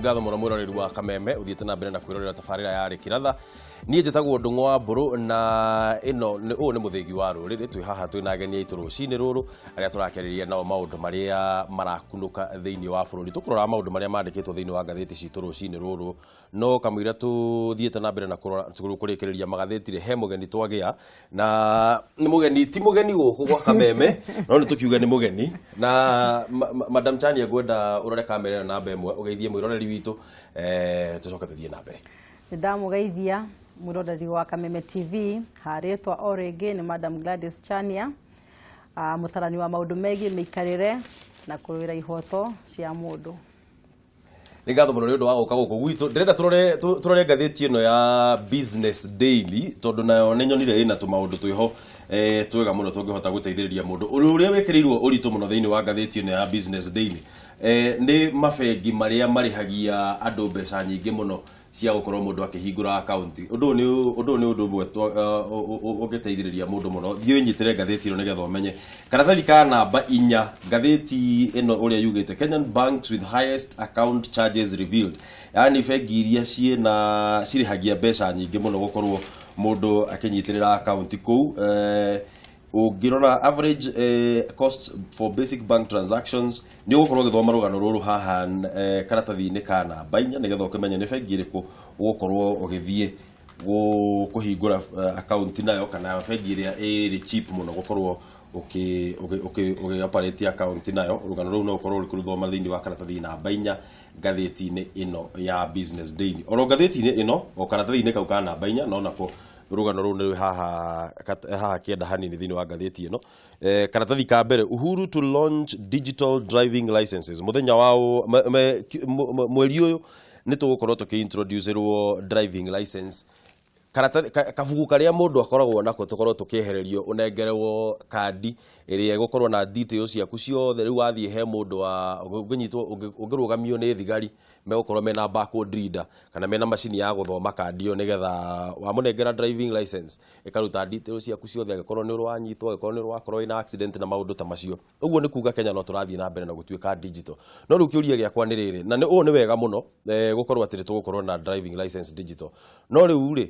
ngatho mũno mwĩroreri wa Kameme uthiĩte na mbere na kwĩrorera tabarĩra ya Rikiratha. Niĩ njĩtagwo Ndung'u wa Mbũrũ na ũyũ nĩ mũthĩgi wa rũrĩrĩ. Twĩ haha twĩna ageni aitũ rũcinĩ rũrũ arĩa tũrakĩarĩrĩria nao maũndũ marĩa marakunũka thĩinĩ wa bũrũri. Tũkũrora maũndũ marĩa mandĩkĩtwo thĩinĩ wa ngathĩti citũ rũcinĩ rũrũ, no kamũira tũthiĩte na mbere na kũrĩkĩrĩria magathĩti he mũgeni twagĩa, na nĩ mũgeni ti mũgeni gũkũ gwa Kameme no nĩ tũkiuga nĩ mũgeni. Na Madam Chania, ngwenda ũrore kamera na namba ĩmwe ũgeithie mwĩroreri witũ tũcoke tũthiĩ na mbere. Nĩndamũgeithia mwĩroreri wa Kameme TV. Harĩtwa o rĩngĩ nĩ Madam Gladys Chania, mũtarani wa maũndũ megiĩ mĩikarĩre na kũrũĩra ihoto cia mũndũ. Nĩ ngatho mũno nĩ ũndũ wa gũka gũkũ gwitũ. Ndĩrenda tũrore ngathĩti ĩno ya Business Daily tondũ nayo nĩ nyonire ĩna tũmaũndũ twĩho twega mũno tũngĩhota gũteithĩrĩria mũndũ. Ũrĩa wĩkĩrĩirwo ũritũ mũno thĩinĩ wa ngathĩti ĩno ya Business Daily nĩ mabengi marĩa marĩhagia andũ mbeca nyingĩ mũno cia gũkorwo mũndũ akĩhingũra account. Ũndũ nĩ ũndũ ũmwe ũngĩteithĩrĩria mũndũ mũno. Thiĩ ũnyitĩre ngathĩti ĩno nĩgetha ũmenye. Karatathi ka namba 4 ngathĩti ĩno ũrĩa yugĩte Kenyan banks with highest account charges revealed. Yani bengi iria cirĩhagia mbeca nyingĩ mũno gũkorwo mũndũ akĩnyitĩrĩra account kũu. Ũngĩrora average costs for basic bank transactions nĩ ũgũkorwo ũgĩthoma rũgano rũrũ haha karatathi-inĩ ka namba 4 nĩgetha ũkĩmenye nĩ bengi ĩrĩkũ ũgũkorwo ũgĩthiĩ kũhingũra account nayo, kana bengi ĩrĩa ĩrĩ cheap mũno gũkorwo ũgĩ-operate account nayo. Rũgano rũu no ũkorwo ũrĩkũrũthoma thĩinĩ wa karatathi namba 4 ngathĩti-inĩ ĩno ya Business Daily. Oro ngathĩti-inĩ ĩno o karatathi-inĩ kau ka namba 4 no nako rũgano rũu nĩ haha kĩenda hanini thĩinĩ wa ngathĩti ĩno. Karatathi ka mbere, Uhuru to launch digital driving licenses. Mũthenya wao mweri ũyũ nĩ tũgũkorwo tũkĩ-introducerwo driving license. Kabugu karĩa mũndũ akoragwo nako tũkorwo tũkĩehererio, ũnengererwo kandi ĩrĩa ĩgũkorwo na details ciaku ciothe. Rĩu wathiĩ he mũndũ ũngĩrũgamio nĩ thigari megũkorwo mena barcode reader kana mena macini ya gũthoma kandi ĩyo, nĩgetha wamũnengera driving license ĩkaruta details ciaku ciothe, angĩkorwo nĩ ũrwanyitwo, angĩkorwo nĩ ũrwakorwo wĩna accident na maũndũ ta macio. Ũguo nĩ kuga Kenya no tũrathiĩ na mbere na gũtuĩka digital. No rĩu kĩũria gĩakwa nĩ rĩrĩ, na ũũ nĩ wega mũno gũkorwo atĩ tũgũkorwo na driving license digital. No rĩu rĩ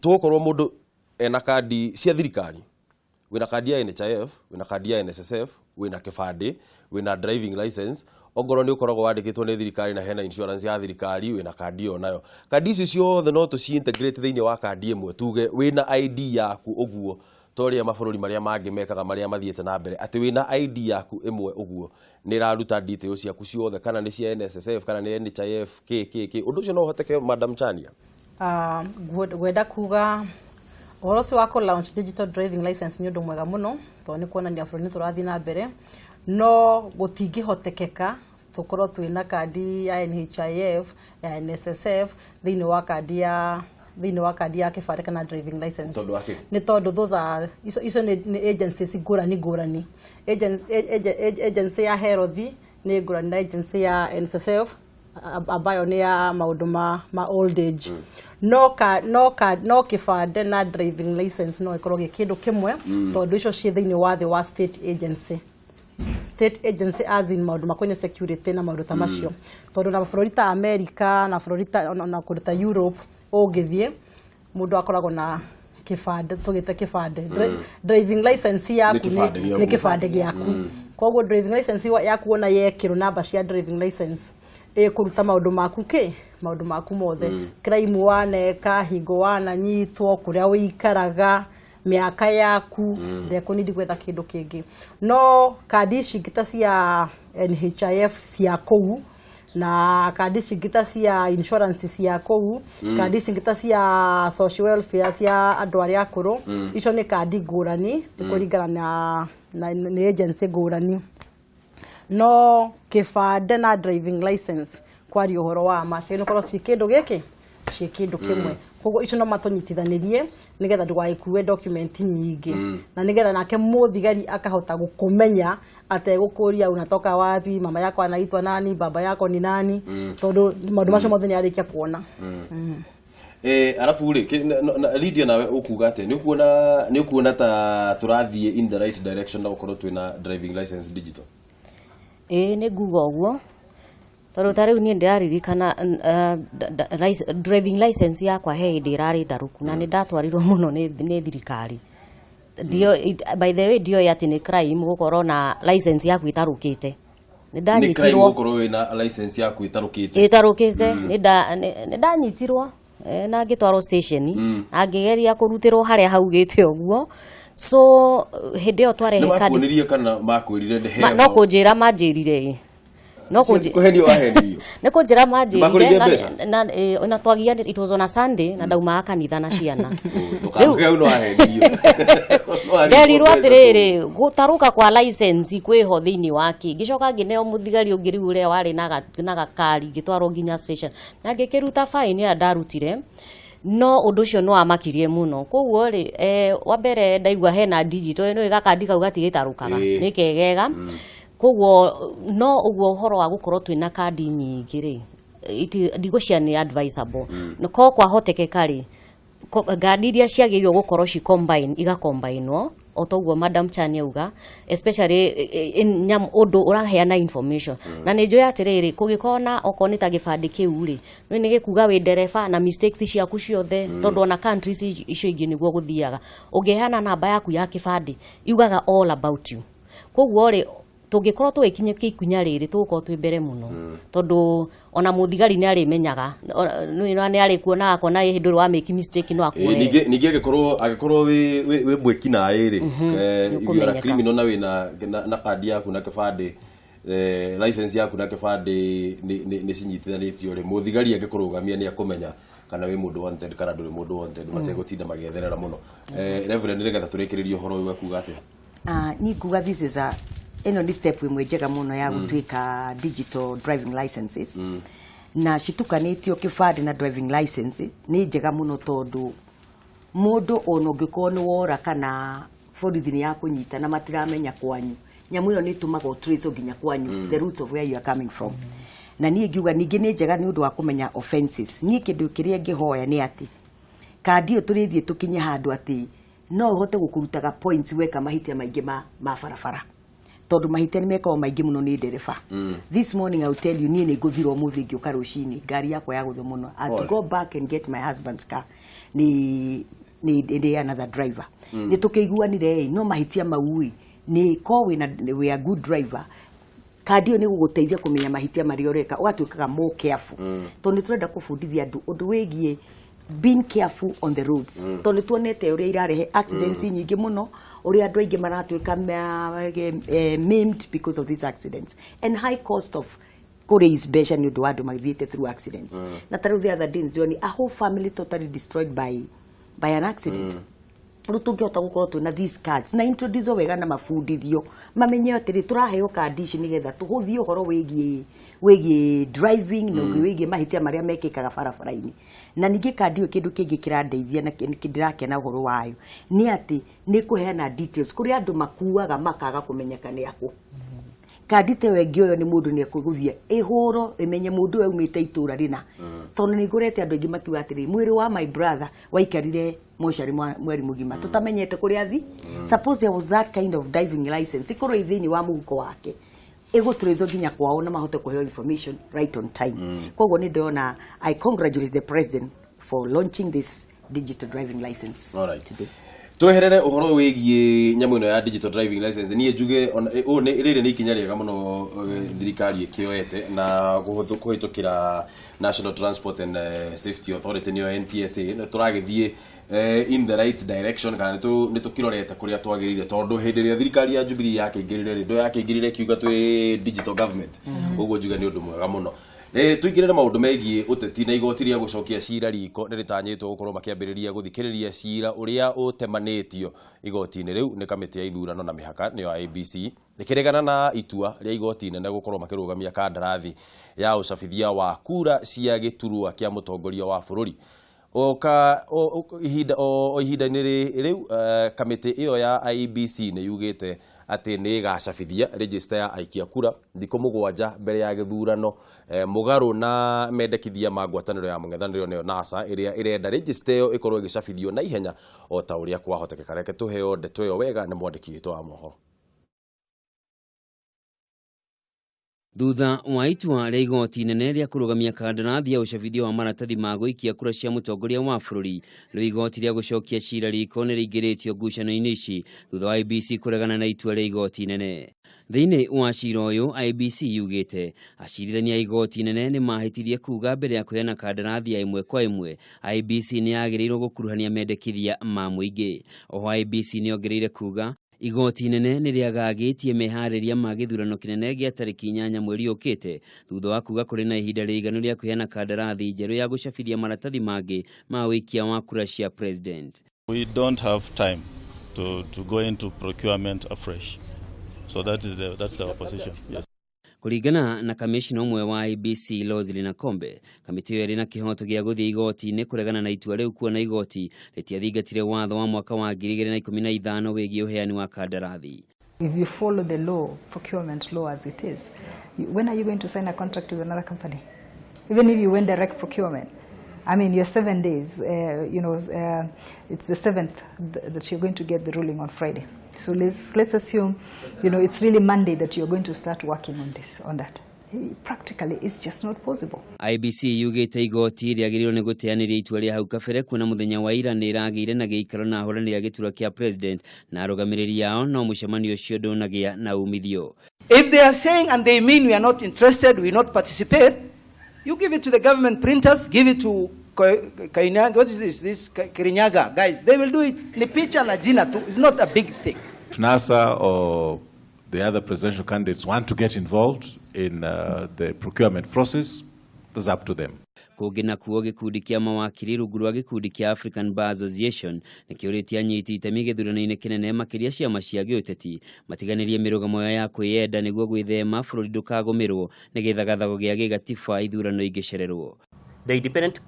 tũgũkorwo mũndũ ena kandi cia thirikari, wĩna kandi ya NHIF, wĩna kandi ya NSSF, wĩna kĩbandĩ, wĩna driving license, ongorwo nĩ ũkoragwo wandĩkĩtwo nĩ thirikari na hena insurance ya thirikari, wĩna kandi ĩyo nayo. Kandi icio ciothe no tũci-integrate thĩinĩ wa kandi ĩmwe, tuge wĩna ID yaku ũguo torĩa mabũrũri marĩa mangĩ mekaga marĩa mathiĩte na mbere, atĩ wĩna ID yaku ĩmwe ũguo nĩ ĩraruta details ciaku ciothe, kana nĩ cia NSSF kana nĩ NHIF ũndũ ũcio no ũhoteke, Madam Chania? Gwenda kuga ũhoro ũcio wa launch digital driving license nĩ ũndũ mwega mũno tondũ nĩ kuonania bũrũri tũrathiĩ na mbere, no gũtingĩhotekeka tũkorwo twĩna kandi ya NHIF, ya NSSF thĩinĩ wa kandi ya kĩbandĩ kana driving license. Nĩ tondũ those are icio nĩ agencies ngũrani. Agency ya health nĩ ngũrani na agency ya NSSF ambayo nĩ ya maũndũ ma old age. No kĩbandĩ na driving license no ikorwo gĩ kĩndũ kĩmwe tondũ icio ciĩ thĩinĩ wa thĩ wa state agency. State agency as in maũndũ makoine security na maũndũ ta macio. Tondũ na bũrũri ta America na bũrũri na kũndũ ta Europe ũngĩthiĩ mũndũ akoragwo na kĩbandĩ, tũgĩte kĩbandĩ. Driving license yaku nĩ kĩbandĩ gĩaku. Koguo driving license yaku ona yekĩrwo namba cia driving license kũruta maũndũ maku mothe, crime waneka, hingo wananyitwo, kũrĩa wĩikaraga, mĩaka yaku, ndekũnidi gwetha kĩndũ kĩngĩ. No kandi ici ingĩ ta cia NHIF cia kũu na kandi ici ingĩ ta cia insurance cia kũu, kandi ici ingĩ ta cia social welfare cia andũ arĩa akũrũ, icio nĩ kandi ngũrani kũringana na agency ngũrani. No kĩbandĩ na driving license kwaria ũhoro wa macio nĩkorwo ci kĩndũ kĩmwe. Koguo icio no matũnyitithanĩrie nĩgetha ndũgagĩkue document nyingĩ, na nĩgetha nake mũthigari akahota gũkũmenya ategũkũria unatoka wapi, mama yako anaitwa nani, baba yako ni nani, tondũ maũndũ macio mothe nĩ arĩkia kuona. Arafu Lydiah nawe ukuga atĩ nĩ ukuona ta tũrathiĩ in the right direction na gũkorwo twĩna driving license digital? Nĩ nguga ũguo Tondũ ta rĩu niĩ ndĩraririkana driving license yakwa he hĩndĩ ĩrarĩ ndarũku na nĩ ndatwarirwo mũno nĩ thirikari. By the way ndioĩ atĩ nĩ crime gũkorwo na license yaku ĩtarũkĩte. Nĩ ndanyitirwo gũkorwo na license yaku ĩtarũkĩte. Nĩ ndanyitirwo na ngĩtwarwo station na ngĩgeria kũrutĩrwo harĩa haugĩte ũguo. So hĩndĩ ĩyo twarehe kandi. Nĩ makuonirie kana makwĩrire ndehe. No kũnjĩra manjĩrire no kuhenio wahenirio nĩ kũnjĩra manjĩrire na twagia it was on a Sunday na ndauma kanitha na ciana rĩu no wahenirio nderirwo atĩrĩrĩ gũtarũka kwa license kwĩho thĩinĩ wake ngĩcoka ngĩneo mũthigari ũngĩ rĩu ũrĩa warĩ na gakari ngĩtwarwo nginya station na ngĩkĩruta fine ya ndarutire. No ũndũ ũcio no amakirie mũno koguo rĩ wa mbere ndaigua hena digital no gakandi kau gatigĩtarũkaga nĩ kegega. Koguo no ũguo ũhoro wa gũkorwo twĩna kandi nyingĩ rĩ ndigũcia nĩ advisable no kwahotekeka rĩ ngandi iria ciagĩrĩirwo gũkorwo ci combine igakombainwo o toguo Madam Chania auga especially ũndũ ũraheana information na nĩ njũĩ atĩrĩrĩ kũgĩkorwo na okorwo nĩ ta gĩbandĩ kĩu rĩ nĩ gĩkuga wĩ ndereba na mistakes ciaku ciothe tondũ ona countries icio ingĩ nĩguo gũthiaga ũngĩheana namba yaku ya kĩbandĩ iugaga all about you. Koguo rĩ tũngĩkorwo twĩkinyĩkie ikunya rĩrĩ tũgũkorwo twĩ mbere mũno tondũ ona mũthigari nĩ arĩmenyaga nĩ arĩ kuona akona hĩndĩ wa make mistake no akuoe. Ningĩ agĩkorwo wĩ mwĩki naĩ rĩ you are a criminal na wĩna na kandi yaku na kĩbandĩ license yaku na kĩbandĩ nĩ cinyitithanĩtio rĩ mũthigari angĩkũrũgamia nĩ akũmenya kana wĩ mũndũ wanted kana ndũrĩ mũndũ wanted mategũtinda magĩetherera mũno. Reverend nĩgetha tũrĩkĩrĩrie ũhoro ũyũ kuuga atĩ ni kuuga this is a eno ni step imwe njega muno ya gũtuĩka digital driving licenses na citukanĩtio kĩbandĩ na driving license nĩ njega mũno tondũ mũndũ ona ũngĩkorwo nĩ wora kana borithi nĩ yakũnyita na matiramenya kwanyu nyamũ ĩyo nĩ ĩtũmaga trace nginya kwanyu the roots of where you are coming from. Na niĩ ngiuga ningĩ nĩ njega nĩ ũndũ wa kũmenya offenses. Niĩ kĩndũ kĩrĩa ngĩhoya nĩ atĩ kandi ĩyo tũrĩthiĩ tũkinye handũ atĩ no ũhote gũkũrutaga points weka mahĩtia maingĩ ma barabara tondũ mahĩtia nĩ mekagwo maingĩ mũno nĩ ndereba. This morning I will tell you niĩ nĩ ngũthirwo mũthĩ ngĩũka rũcinĩ ngari yakwa ya gũthwo mũno I had to go back and get my husband's car nĩ another driver. Nĩ tũkĩiguanire no mahĩtia mau nĩ ko we a good driver kandi ĩyo nĩ gũgũteithia kũmenya mahĩtia marĩa ũreka ũgatuĩkaga more careful tondũ nĩ tũrenda kũbundithia andũ ũndũ wĩgiĩ being careful on the roads. Tondũ tuonete ũrĩa irarehe accidents nyingĩ mũno ũrĩa andũ aingĩ maratuĩka maimed because of these accidents and high cost of kũraise mbeca nĩ ũndũ wa andũ magĩthiĩte through accidents. Na tarĩu the other day nĩ a whole family totally destroyed by an accident. Rĩu tũngĩhota gũkorwo twĩna these cards na introduce wega na mabundithio mamenye atĩrĩ tũraheo kandi ici nĩgetha tũhũthie ũhoro wĩgiĩ driving na wĩgiĩ mahĩtia marĩa mekĩkaga barabara-inĩ. Na ningĩ kandi ĩyo kĩndũ kĩngĩ kĩrandeithia na kĩndĩrakena ũhoro wayo nĩ atĩ nĩ kũheana details kũrĩa andũ makuaga makaga kũmenyeka nĩ akũ. Kandi ta ĩyo ĩngĩoywo nĩ mũndũ nĩ ekũgũthia ĩhũrwo ĩmenye mũndũ ũyũ aumĩte itũũra rĩna tondũ nĩ ngorete andũ aingĩ makiuga atĩrĩ mwĩrĩ wa my brother waikarire mocarĩ mweri mũgima tũtamenyete kũrĩa athi. Suppose there was that kind of driving license ikorwo thĩinĩ wa mũhuko wake ĩgũtũrĩthwo nginya kwao na mahote kũheo information right on time. Koguo nĩ ndĩrona I congratulate the president for launching this digital driving license today. Tweherere ũhoro wĩgiĩ nyamũ ĩno ya digital driving license niĩ njuge rĩrĩ nĩ ikinya rĩega mũno thirikari ĩkĩoete na kũhĩtũkĩra National Transport and Safety Authority nĩyo NTSA tũragĩthiĩ in the right direction kana nĩ tũkĩrorete kũrĩa twagĩrĩire tondũ hĩndĩ ĩrĩa thirikari ya Jubilee yakĩingĩrire ndo yakĩingĩrire kiuga twĩ digital government ũguo njuga nĩ ũndũ mwega mũno. Tuingĩrĩre maũndũ megiĩ ũteti na igoti rĩa gũcokia cira riko nĩ rĩtanyĩtwo gũkorwo makĩambĩrĩria gũthikĩrĩria cira ũrĩa ũtemanĩtio igoti-inĩ rĩu nĩ kamĩtĩ ya ithurano na mĩhaka nĩyo IEBC ĩkĩregana na itua rĩa igoti inene gũkorwo makĩrũgamia kandarathi ya ũcabithia wa kura cia gĩturwa kĩa mũtongoria wa bũrũri. Ihinda-inĩ rĩu kamĩtĩ ĩyo ya IEBC nĩ yugĩte atĩ nĩ ĩgacabithia register ya aikia kura thikũ mũgwanja mbere ya gĩthurano mũgarũ na mendekithia ma ngwatanĩro ya mũng'ethanĩro nĩyo NASA ĩrĩa ĩrenda register ĩyo ĩkorwo ĩgĩcabithio na ihenya o ta ũrĩa kwahotekeka. Reke tũheo ndeto ĩyo wega nĩ mwandĩki witũ wa mohoro. Thutha wa itua rĩa igoti inene rĩa kũrũgamia kandarathi ya ũcabithia wa maratathi ma gũikia kura cia mũtongoria wa bũrũri, rĩu igoti rĩa gũcokia cira riko nĩ rĩingĩrĩtio ngucanio-inĩ ici thutha wa IEBC kũregana na itua rĩa igoti inene. Thĩinĩ wa cira ũyũ, IEBC yugĩte acirithania a igoti inene nĩ mahĩtirie kuga mbere ya kũheana kandarathi ya ĩmwe kwa ĩmwe, IEBC nĩ yagĩrĩirwo gũkuruhania mendekithia ma mũingĩ. Oho IEBC nĩ ongereire kuga igoti inene nĩ rĩagagĩtie meharĩria ma gĩthurano kĩnene gĩa tarĩki 8 mweri ũkĩte thutha wa kuga kũrĩ na ihinda rĩiganu rĩa kũheana kandarathi njerũ ya gũcabithia maratathi mangĩ ma wĩikia wa kura cia president. We don't have time to go into procurement afresh. So that's our position. Yes. Kũringana na kamishina ũmwe wa IEBC Lydiah Kombe, kamĩtĩ ĩyo ĩrĩ na kĩhoto gĩa gũthiĩ igoti-inĩ kũregana na itua rĩu kuona igoti rĩtiathingatire watho wa mwaka wa 2015 wĩgiĩ ũheani wa kandarathi. If you follow the law, procurement law as it is, when are you going to sign a contract with another company? Even if you went direct procurement, I mean, you're 7 days, it's the 7th that you're going to get the ruling on Friday. So let's assume, it's really Monday that you're going to start working on that. Practically, it's just not possible. IEBC yugĩte igoti rĩagĩrĩirwo nĩ gũteanĩria itua rĩa hau kabere kuona mũthenya wa ira nĩ ragĩire na gĩikaro na ahũranĩri a gĩturwa kĩa president na arũgamĩrĩri ao no mũcemanio ũcio ndũnagĩa na umithio. If they are saying and they mean we are not interested, we not participate, you give it to the government printers, give it to what is this Kirinyaga guys, they will do it. Ni picha na jina tu, it's not a big thing. NASA or the other presidential candidates want to get involved in the procurement process, that's up to them. Kũngĩ nakuo gĩkundi kĩa mawakiri rungu rwa gĩkundi kĩa African Bar Association nĩkĩũrĩtie anyiti itemi gĩthurano-inĩ kĩnene makĩria ciama cia gĩũteti matiganĩrie mĩrũgamo yao ya kwĩyenda nĩguo gwĩthema bũrũri ndũkagũmĩrwo nĩ gĩthagathago gĩa gĩgatiba ithurano ingĩcererwo. The Independent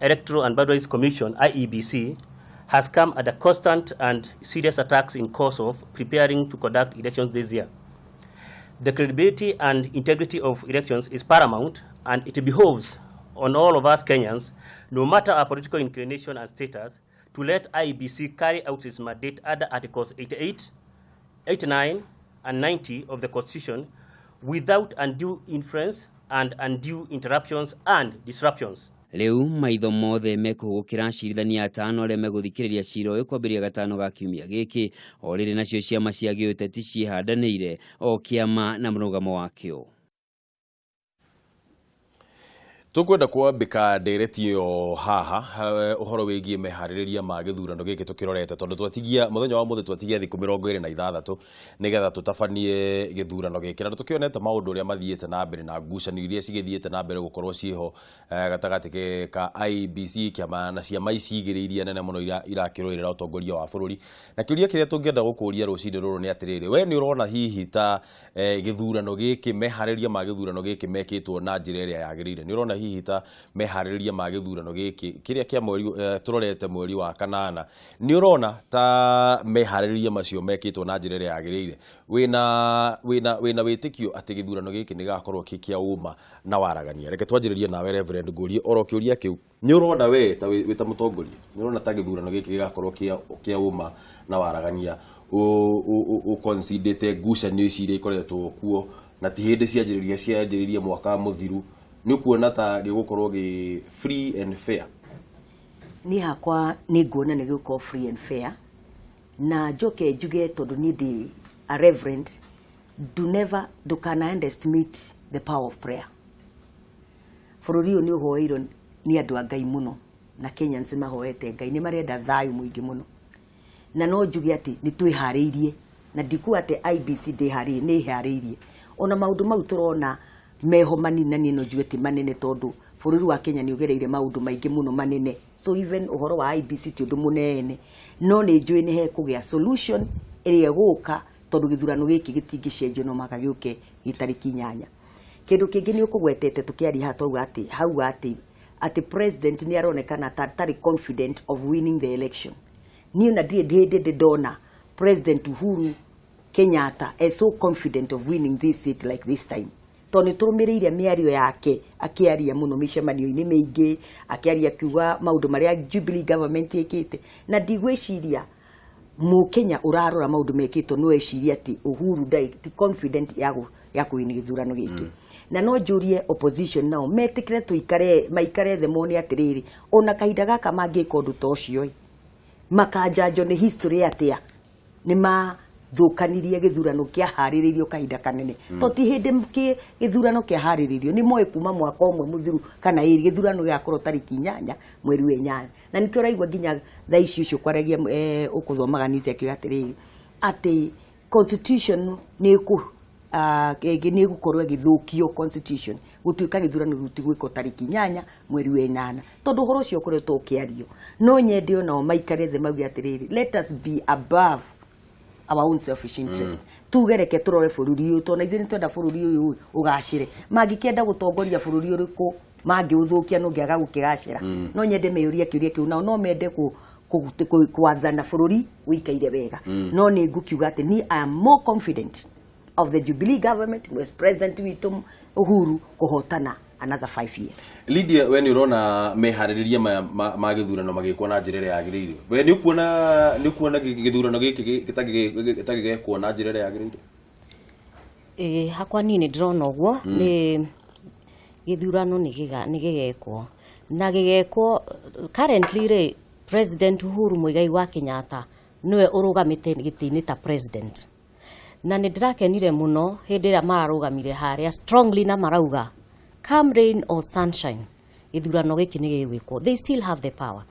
Electoral and Boundaries Commission, IEBC, has come under constant and serious attacks in course of preparing to conduct elections this year. The credibility and integrity of elections is paramount, and it behoves on all of us Kenyans, no matter our political inclination and status, to let IEBC carry out its mandate under Articles 88, 89, and 90 of the Constitution without undue influence and undue interruptions and disruptions. Rĩu maitho mothe mekũhũgũkĩra acirithania atano arĩa megũthikĩrĩria cira ũyũ kwambĩrĩria gatano ga kiumia gĩkĩ o rĩrĩ nacio ciama cia gĩũteti ciĩhandanĩire o kĩama na mũrũgamo wakĩo. Tukwenda kwambĩka ndereti ĩyo haha ũhoro wĩgiĩ meharĩrĩria ma gĩthurano gĩkĩ tũkĩrorete tondũ twatigia mũthenya wa mũthĩ twatigia thikũ 26 nĩgetha tũtabanie gĩthurano gĩkĩ na tũkĩonete maũndũ ũrĩa mathiĩte na mbere na ngucanio iria cigĩthiĩte na mbere gũkorwo ciho gatagatĩ ka IEBC kĩama na ciama ici igĩrĩirie nene mũno irakĩrũĩrĩra ũtongoria wa bũrũri na kĩũria kĩrĩa tũngĩenda gũkũria rũcinĩ rũrũ nĩ atĩrĩrĩ we nĩ ũrona hihi ta gĩthurano gĩkĩ meharĩrĩria ma gĩthurano gĩkĩ mekĩtwo na njĩra ĩrĩa yagĩrĩire nĩ ũrona hihi ta meharĩrĩria ma gĩthurano gĩkĩ kĩrĩa kĩa mweri tũrorete mweri wa kanana nĩ ũrona ta meharĩrĩria macio mekĩtwo na njĩra ĩrĩa yagĩrĩire wĩna wĩtĩkio atĩ gĩthurano gĩkĩ nĩ gakorwo kĩa ũma na waragania reke twanjĩrĩrie nawe Reverend Ngũrie oro kĩũria kĩu nĩ ũrona we ta mũtongoria nĩ ũrona ta gĩthurano gĩkĩ gĩgakorwo kĩa ũma na waragania ũconsidete ngucanio ici iria ikoretwo kuo na ti hĩndĩ cianjĩrĩria mwaka mũthiru nĩ kuona ta gĩgũkorwo gĩ free and fair. Niĩ hakwa nĩ nguona nĩ gĩgũkorwo free and fair na njoke njuge tondũ niĩ ndĩ a reverend ndũkana underestimate the power of prayer. Bũrũri ũyũ nĩ ũhoeirwo nĩ andũ a Ngai mũno na Kenyans mahoete Ngai nĩ marenda thayũ mũingĩ mũno na no njuge atĩ nĩ twĩharĩirie na ndikuga atĩ IEBC nĩ ĩharĩirie ona maũndũ mau tũrona meho manina nĩ no njuge ti manene tondũ bũrũri wa Kenya nĩ ũgereire maũndũ maingĩ mũno manene so even ũhoro wa IEBC ti ũndũ mũnene no nĩ njũĩ nĩ hekũgĩa solution ĩrĩa gũka tondũ gĩthurano gĩkĩ gĩtingĩcenjio no maka gĩũke gĩtarĩki 8. Kĩndũ kĩngĩ nĩ ũkũgwetete tũkĩaria hatauga atĩ hau atĩ president nĩ aronekana tarĩ confident of winning the election. Niĩ na ndĩ ndona President Uhuru Kenyatta is so confident of winning this seat like this time. Tondũ tũrũmĩrĩire mĩario yake akĩaria mũno mĩcemanio-inĩ mĩingĩ akĩaria kiuga maũndũ marĩa Jubilee government ĩkĩte na ndigwĩciria Mũkenya ũrarora maũndũ mekĩtwo no eciria atĩ Uhuru ti confident ya kũwini gĩthurano gĩkĩ. na no njurie opposition nao metikire tuikare maikare the mone atiriri ona kahinda gaka mangika undu ta ucio makanjanjo ni history atia ni thukanirie githurano kia hariririo kahinda kanene to ti hindi githurano kia hariririo ni moe kuma mwaka omwe muthiru kana iri githurano gia korwo tariki 8 mweri wa 8 na ni turaigwa nginya tha ici ucio kwaragia ukuthomaga news yakio atiriri ati constitution ni ku ni gukorwo githukio constitution gutuika githurano gutigwiko tariki 8 mweri wa 8 tondu horo ucio koretwo ukiario no nyende ona maikare the maugi atiriri let us be above our own selfish interest tugereke turore bururi uyu tona ithini twenda bururi uyu ugacire mangikienda gutongoria bururi uriku mangiuthukia no ngiaga gukigacira no nyende meyuria kiuria kiu no mende kuwathana bururi wikaire wega no ni ngukiuga ati ni I am more confident of the Jubilee government with President Witu Uhuru kuhotana another 5 years. Lydiah, when urona meharĩria ma gĩthurano magĩkwo na njĩra ĩrĩa yagĩrĩire, we nĩ kuona gĩthurano gĩkĩ gĩtagĩgekwo na njĩra ĩrĩa yagĩrĩire? Hakwa niĩ nĩ ndĩrona ũguo nĩ gĩthurano nĩ gĩgekwo na gĩgekwo currently rĩ President Uhuru Muigai wa Kenyatta niwe ũrũgamĩte gĩtĩ-inĩ ta president na nĩ ndĩrakenire mũno hĩndĩ ĩrĩa mararũgamire harĩa strongly na marauga come rain or sunshine gĩthurano gĩkĩ nĩ gĩgwĩkwo. They still have the power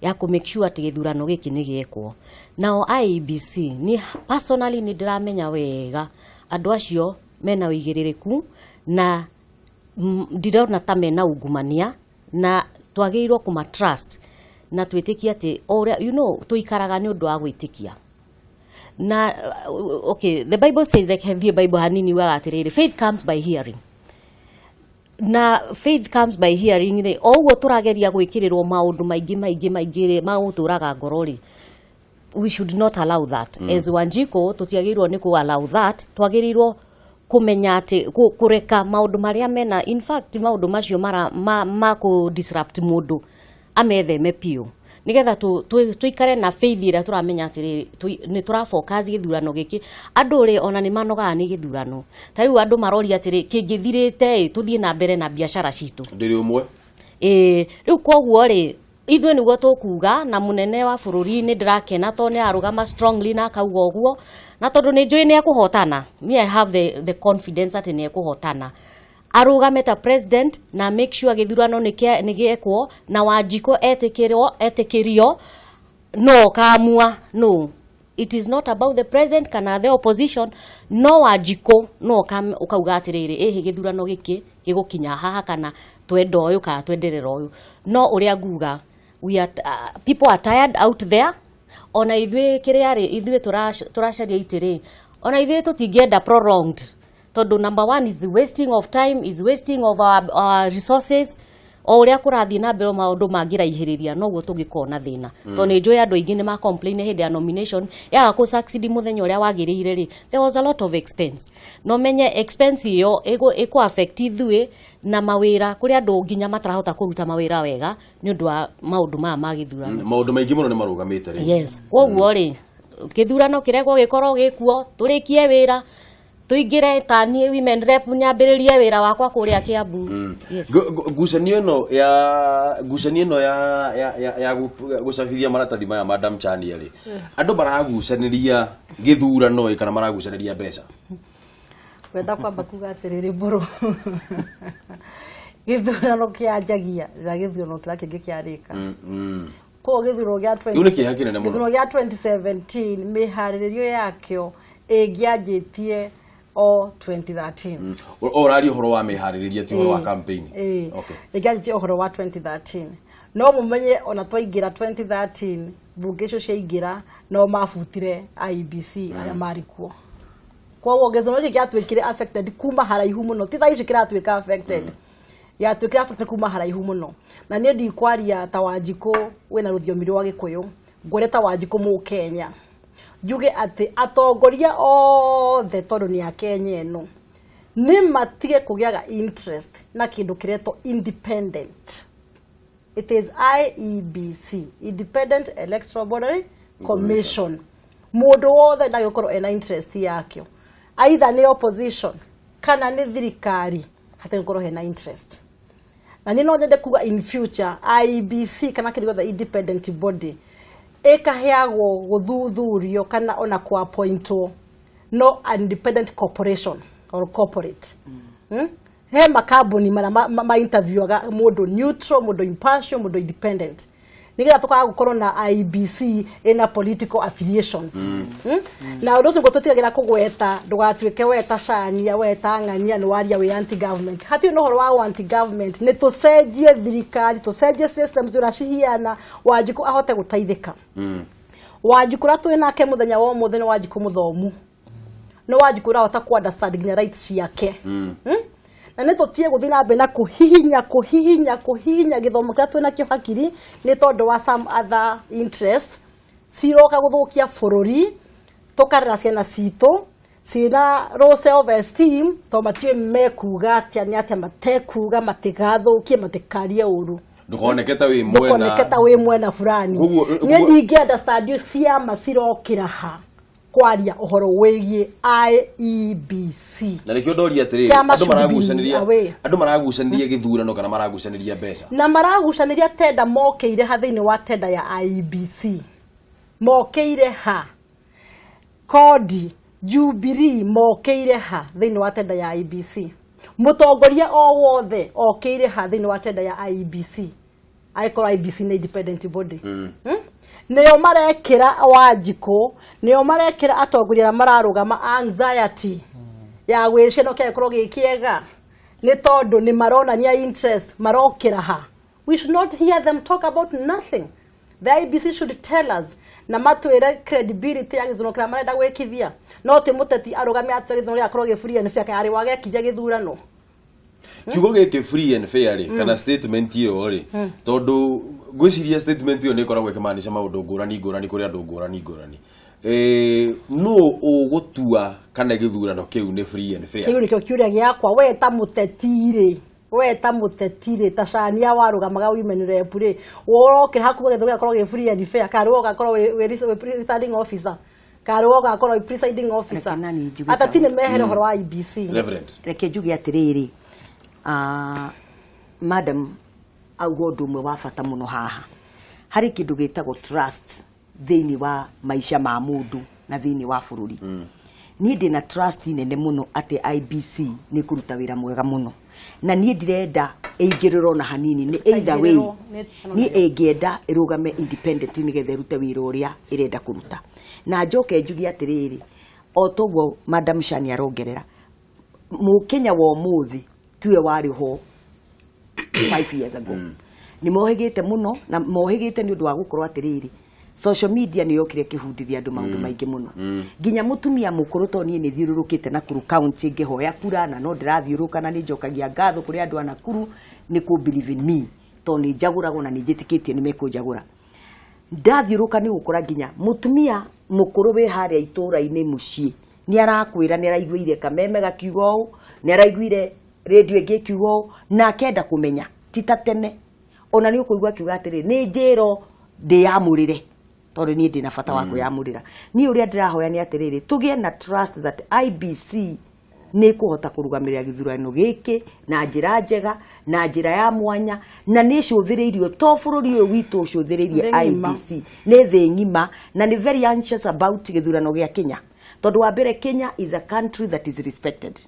ya ku make sure atĩ gĩthurano gĩkĩ nĩ gĩekwo. Nao IEBC ni personally nĩ ndĩramenya wega andũ acio mena ũigĩrĩrĩku na ndirona ta mena ungumania na twagĩrĩirwo kuma trust na twĩtĩkia atĩ tuikaraga nĩ ũndũ wa gwĩtĩkia. Na okay, the Bible says like heavy Bible hanini wa atiriri faith comes by hearing. Na faith comes by hearing ni oguo turageria gwikirirwo maundu maingi maguturaga ngorori. We should not allow that. As Wanjiko tutiagirwo ni ku allow that, twagirirwo kumenya ati kureka maundu maria mena in fact maundu macio ma ku disrupt mundu ametheme piu nigetha tuikare na faith ira turamenya atiri ni turafocus githurano giki andu ri ona ni manoga ni githurano tariu andu marori atiri kingithirite tuthie na mbere na biashara citu ndiri umwe riu koguo ri ithwe niguo tukuga na munene wa bururi ni ndirakena to ni arugama strongly na kauga uguo na tondu ni njui ni ekuhotana me I have the confidence ati ni ekuhotana arugame ta president na make sure githurano ni giekwo na Wanjiko etikirio no kamua no it is not about the president kana the opposition no Wanjiko no ukauga atiriri githurano giki gigukinya haha kana twenda uyu kana twenderera uyu no uria nguga we are people are tired out there ona ithwe kiriari ithwe turacaria itiri ona ithwe tutingienda prolonged tondu number 1 is wasting of time, is wasting of our resources. O uria kurathi na mbere maundu mangiraihiriria no guo tungikona thina to ni njui andu aingi ni ma complain hindi ya nomination ya ku succeed muthenya uria wagiriire ri there was a lot of expense no menye expense iyo ego affect ithui na mawira kuri andu nginya matarahota kuruta mawira wega ni undu wa maundu ma githurano maundu maingi muno ni marugamite ri yes koguo ri githurano kiregwo gikorwo gikuo turikie wira tuingire tani women rep nyambiririe wira wakwa kuria Kiambu. Yes. Gucanio ino ya gucabithia maratathi maya Madam Chania ri andu baragucaniria githurano kana maragucaniria mbeca wenda kwamba kuga atiriri mburu githurano kianjagia na githurano kira kingi kiarika ko githurano gia 2017 mihariririo yakio egiajitie o 2013 orari horo wa meharĩria ti horo wa campaign okay egiajitie horo wa 2013 no mumenye ona twaingira 2013 bunge icio ciaingira no mabutire IEBC aria marikuo kwa githurano giki giatwikire affected kuma haraihu muno ti thaici kiratwika affected ya twikire affected kuma haraihu muno na ni ndikwaria ta Wanjiko wena ruthiomi rwa Gikuyu ngoreta Wanjiko mu Kenya juge ati atongoria othe tondu ni a Kenya eno ni matige kugiaga interest na kindu kireto independent. It is IEBC, Independent Electoral Board Commission. Mundu wothe ndagĩkorwo ena interest yakio either ni opposition kana ni thirikari hata ngoro hena interest na nino nyende kuga in future IEBC kana kĩrĩo the independent body ekaheagwo guthuthurio kana ona kwa appointwo no independent corporation or corporate he makambuni ma interviewaga mundu neutral mundu impartial mundu independent nigetha tukaga gukorwo na IEBC ina political affiliations na undu ucio gututigagira kugweta ndugatuike weta Chania weta ng'ania ni waria we anti government hati no horo wa anti government ni tucenjie thirikari tucenjie systems uracihiana Wanjiku ahote gutaithika Wanjiku ra twi nake muthenya wa muthenya Wanjiku muthomu no Wanjiku rahota ku understand ginya rights ciake na nĩ tũtie gũthiĩ na mbere na kũhihinya gĩthomo kĩrĩa twĩna kĩo hakiri nĩ tondũ wa some other interest ciroka gũthũkia bũrũri tũkarera ciana citũ ciĩna low self esteem to matiĩ mekuga atĩa nĩ atĩa matekuga matigathũkie matikarie ũru ndukoneketa wĩ mwena fulani niĩ ndingĩ understand ciama cirokĩra ha kwaria uhoro wegie IEBC na nikio ndori atiriri andu maragucaniria gĩthurano kana maragucaniria mbeca na maragucaniria tenda mokeire ha thĩinĩ wa tenda ya IEBC mokeire ha kodi Jubilee mokeire ha thĩinĩ wa tenda ya IEBC mutongoria o wothe okeire ha thĩinĩ wa tenda ya IEBC aikora IEBC na independent body neo marekira Wanjiku neo marekira atongoria mararũgama anxiety ya gwĩceno kĩkorwo gĩkĩega nĩ tondũ nĩ maronania interest marokĩra ha we should not hear them talk about nothing the IEBC should tell us na matwĩre credibility ya gĩthurano kĩrĩa marenda gwĩkithia no ti mũteti arũgame atĩ gĩthurano gĩakorwo gĩ free and fair arĩ wagekithia gĩthurano kiugo gĩkĩ free and fair kana statement iyo ri tondu gwiciria statement iyo ni koragwo ikimaanisha maundu ngurani kuri andu ngurani no ugutua kana gĩthurano kĩu ni free and fair kiu nikio kiuria giakwa we ta mutetire ta Chania warugamaga women rep ri worokira hakuga gĩthurano gĩakorwo gĩ free and fair kari wogakorwo we returning officer kari wogakorwo presiding officer atati ni mehere horo wa IEBC reverend reke njuge atiriri madam augo ndumwe wa bata muno haha hari kindu gitagwo trust thĩinĩ wa maisha ma mundu na thĩinĩ wa bũrũri niĩ ndĩna trust nene muno atĩ IEBC nĩ kũruta wĩra mwega muno na niĩ ndirenda ĩingĩrĩrwo na hanini nĩ either way niĩ ĩngĩenda ĩrũgame independent nĩgetha ĩrute wĩra ũrĩa ĩrenda kũruta na njoke njuge atĩrĩrĩ o toguo madam Chania arongerera mũkenya wa ũmũthĩ tuwe wari ho 5 years ago ni mohigite muno na mohigite ni undu wa gukorwa atiriri social media ni yokire kihundithia andu maundu maingi muno nginya mutumia mukuru to ni thiururukite Nakuru county ngihoya kura na no ndirathiuruka na ni njokagia ngatho kuri andu a Nakuru ni ku believe in me to ni njaguragwo na ni njitikitie ni mekunjagura ndathiuruka ni gukora nginya mutumia mukuru we haria itura-ini mucii ni arakwira ni araiguire Kameme gakiugo ni araiguire radio ĩngĩkiugo na akenda kumenya tita tene ona nĩ ũkũigua kiuga atĩrĩ nĩ njĩro ndĩyamũrĩre tondũ niĩ ndĩna bata wa kwĩyamũrĩra niĩ ũrĩa ndĩrahoya nĩ atĩrĩrĩ tũgĩe na trust that IEBC nĩ kũhota kũrũgamĩrĩra gĩthurano gĩkĩ na njĩra njega na njĩra ya mwanya na nĩ cũthĩrĩirio to bũrũri ũyũ witũ ũcũthĩrĩirie IEBC nĩ thĩ ng'ima na nĩ very anxious about gĩthurano gĩa Kenya tondũ wa mbere Kenya is a country that is respected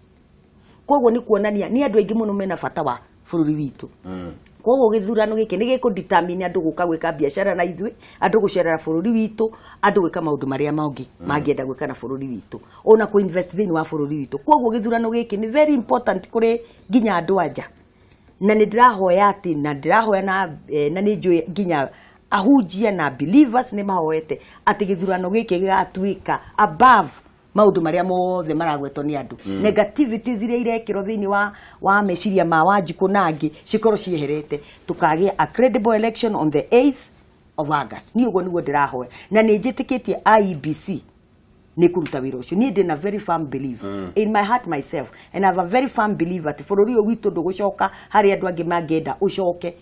koguo ni kuonania ni andu aingi muno mena bata wa bũrũri witũ koguo gĩthurano gĩkĩ nĩ gĩkũdetermine andu gũka gwĩka biacara na ithuĩ andu gũcerera bũrũri witũ andu gwĩka maũndũ marĩa mangĩ mangĩenda gwĩka na bũrũri witũ ona kũ invest thĩinĩ wa bũrũri witũ koguo gĩthurano gĩkĩ nĩ very important kũrĩ nginya andũ anja na nĩ ndĩrahoya atĩ na ndĩrahoya na nĩ njũĩ nginya ahunjia na believers nĩ mahoete atĩ gĩthurano gĩkĩ gĩgatuĩka above maundu maria mothe maragwetwo ni andu negativities iria irekirwo thiini wa meciria ma Wanjiku na angi cikorwo cieherete tukagia a credible election on the 8th of August ni ugo niguo ndirahoya na ni njitikitie IEBC ni kuruta wira ucio ni ndina very firm belief in my heart myself and I have a very firm belief at bũrũri ũyũ witũ ndũgũcoka hari andu angi mangenda ucoke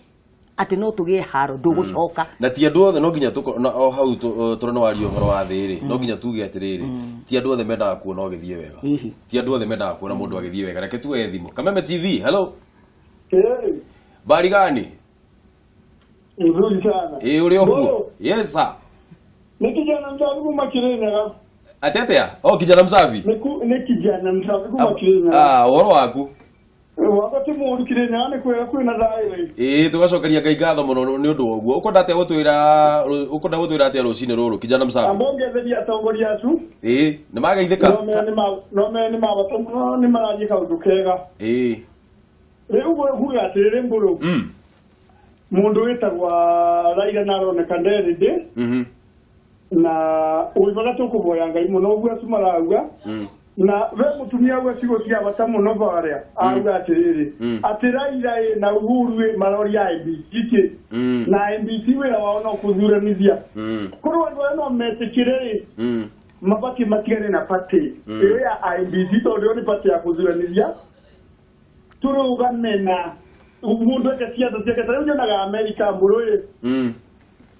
ati no tugie haro ndugucoka na ti andu othe no nginya o hau turona wario horo wa thiri no nginya tuge atiriri ti andu othe mendaga kuona ogithie wega ti andu othe mendaga kuona mundu agithie wega reke tuwe thimu Kameme TV hello bari gani nzuri sana uri okuo yes sir ni kijana msafi kuma Kirena atetea kijana msafi ni kijana msafi kuma Kirena woro waku wakati mu Kirena ni kwina thayo tugacokeria Ngai ngatho muno ni undu oguo ukunda atia gutwira atia rucini ruru kijana msafi ambongetheria atongoria acu ni magaithika no me ni mabatomo ni maraji kaundu kega riu huga atiriri mburu mundu witagwa Raila naroneka nderindi na uibaga tukuboya Ngai muno uguo acumarauga na we mutumia we cigo cia bata muno baria auga atiriri ati Raila na Uhuru maroria IBC na IBC wira wao no kuthuranithia kuru andu no metikire mabaki matigane na party iyo ya IBC tondu ni party ya kuthuranithia turugane na umundu akasiasa ciake tariu nyonaga Amerika mburuye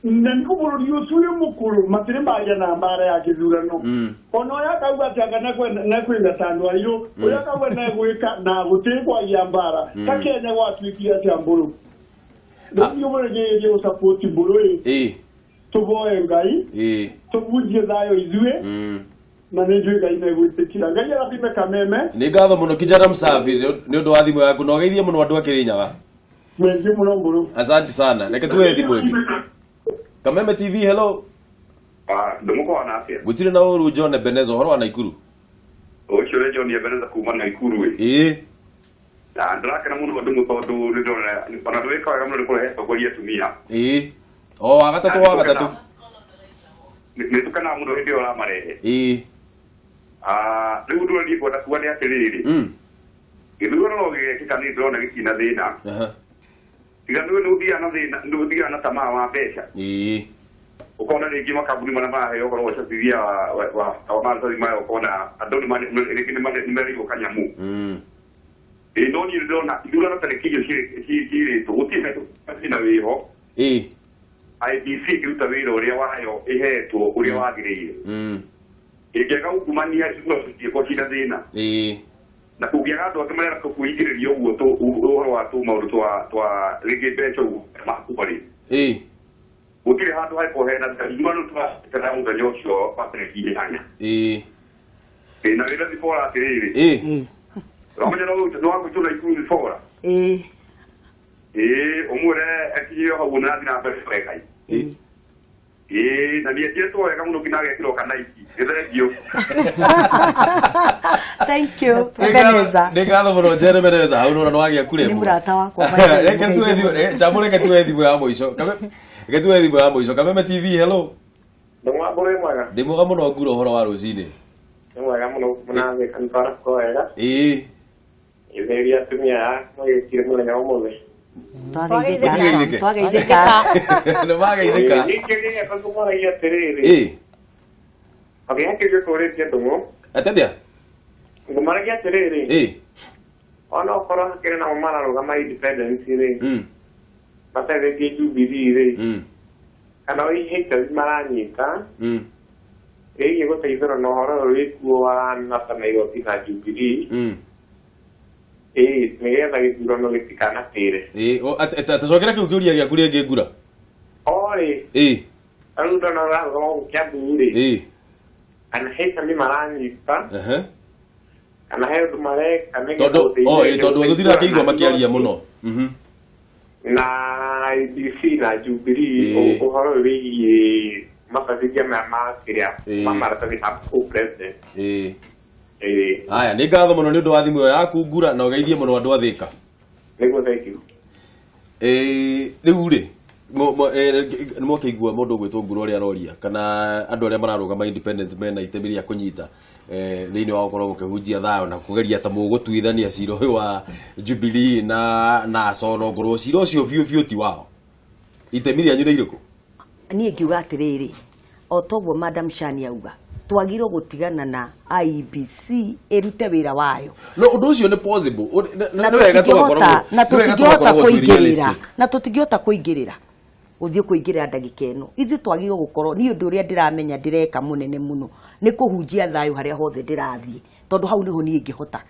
na nikubururi ucuye mukuru matire maria na mbara ya gĩthurano ono yakauga ati na kwinga tandu airu uya kauga na gwika na gutikwa ya mbara ta Kenya gwatuikia ati mburu ndio mweregeje usupport mburuye tuboe Ngai tubujie thayo izue na nijue Ngai na gwitikira Ngai arathime Kameme ni ngatho muno kijana msafi ni undu wa thimu yaku no geithie muno andu akirinyaga mwenje muno mburu asante sana reke tuwe thimu ingi Kameme TV hello ndumuko anafia gutire na uru John Benezo horo wa Nakuru ochore John Benezo kuma Nakuru na ndraka na mundu ndungu tondu ni ndona ona tweka wega muno nikurehe togoria tumia agatatu ni tukana mundu hindi ora marehe riu ndu ndi kwenda kuone atiriri githurano no gigekika ni ndona gikina thina tiga ndu thia na tamaa wa mbeca ukona ringi makambuni mana mahe okorwo wacabithia wa maratathi mayo ukona andu ni merigo kanyamu no ni ndona ithurano tarĩki icio ciĩrĩtwo gũtirĩ na wĩho IBC ĩkĩruta wĩra ũrĩa wayo ĩhetwo ũrĩa wagĩrĩire ĩngĩaga ungumania ciĩko cina thĩna na kũngĩaga andũ angĩ marenda kũingĩrĩria ũguo ũhoro wa maũndũ twa rĩngĩ mbeca ũguo makubarĩ gũtirĩ handũ hakorwo hena ithurano tũrakana mũthenya ũcio wa tarĩki 8 na wĩra Zipporah atĩrĩrĩ Ramanya no wako na ikuru Zipporah umure akiyo hau na thina mbere wekai na ni atieto wega muno kinaga kiro kana iki githegio thank you Beneza ngatho muno Njeri Beneza hau no wagia kure ni murata wakwa reke tuethi chamure ke tuethi bwa muico reke tuethi bwa muico Kameme TV hello ndumwa bore mwega ndimuga muno nguro horo wa rucini ni mwega muno munawe kanfara ko wega Lydiah tumia mwegekire muthenya umuthe twageithĩka no magaithĩka nikĩgĩa kũmũragia atĩrĩrĩ agĩakĩrio kũrĩtie Ndung'u atetia ngũmaragia atĩrĩrĩ ona ũkorwo hakĩrĩ na Meharĩria independence rĩ matarĩkie Jubilee rĩ kana haters maranyita ĩgiĩ gũteithũra na ũhoro ũyũ wĩkuo wa nata na igoti na Jubilee nigetha gĩthurano gĩtikanatĩre atacokera kĩu kĩũria gĩaku rĩngĩ ngura rĩu ndona ũrarũgama gũkũ Kiambu rĩ kana haters nĩ maranyita kana he ũndũ mareka tondũ tũtirakĩigua makĩaria mũno na IBC na Jubilee ũhoro ũyũ wĩgiĩ mabacithia maya ma kĩrĩa ma maratathi ma president aya nĩ ngatho mũno nĩ ũndũ wa thimũ ĩyo yaku ngura na ũgeithie mũno andũ a Thĩka nĩguo thank you rĩu rĩ nĩ mwakĩigua mũndũ ũgwĩtwo ngura ũrĩa aroria kana andũ arĩa mararũgama independent mena itemi rĩa kũnyita thĩinĩ wa gũkorwo mũkĩhunjia thayũ na kũgeria ta mũgũtuithania cira ũyũ wa Jubilee na Sono ngorwo cira ũcio biũ ti wao itemi rĩanyu nĩ irĩkũ niĩ ngiuga atĩrĩrĩ o toguo Madam Chania auga twagirwo gutigana na IEBC irute wira wayo no undu ucio ni possible na wega tutingihota kuingirira na tutingihota kuingirira uthio kuingirira ndagika ino ithu twagirwo gukorwo ni undu uria ndiramenya ndireka munene muno ni kuhunjia thayu haria hothe ndirathie tondu hau niho ni ingihota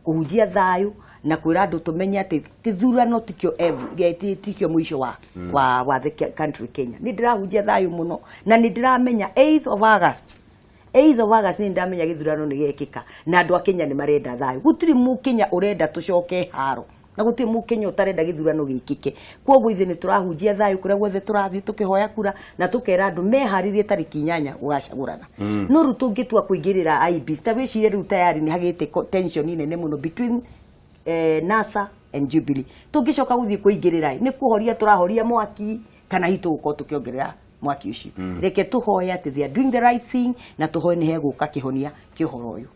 kuhunjia thayu na kwira andu tumenye ati gĩthurano tikio mwisho wa the country Kenya ni ndirahunjia thayu muno na ni ndiramenya 8th of August ni ndamenya gĩthurano ni gekika na andu a Kenya ni marenda thayu gutiri mu Kenya urenda tucoke haro na gutiri mu Kenya utarenda gĩthurano gĩkike kwoguo ithe ni turahunjia thayu kuria guothe turathie tukihoya kura na tukera andu meharirie tariki 8 gugacagurana no ru tungitua kuingirira IEBC ta wicire ru tayari ni hagite tension nene muno between NASA and Jubilee tungicoka guthie kuingirira ni kuhoria turahoria mwaki kana hitu guko tukiongerera mwaki ucio reke tuhoya ati they are doing the right thing na tuhoe ni heguka kihonia kihoro uyu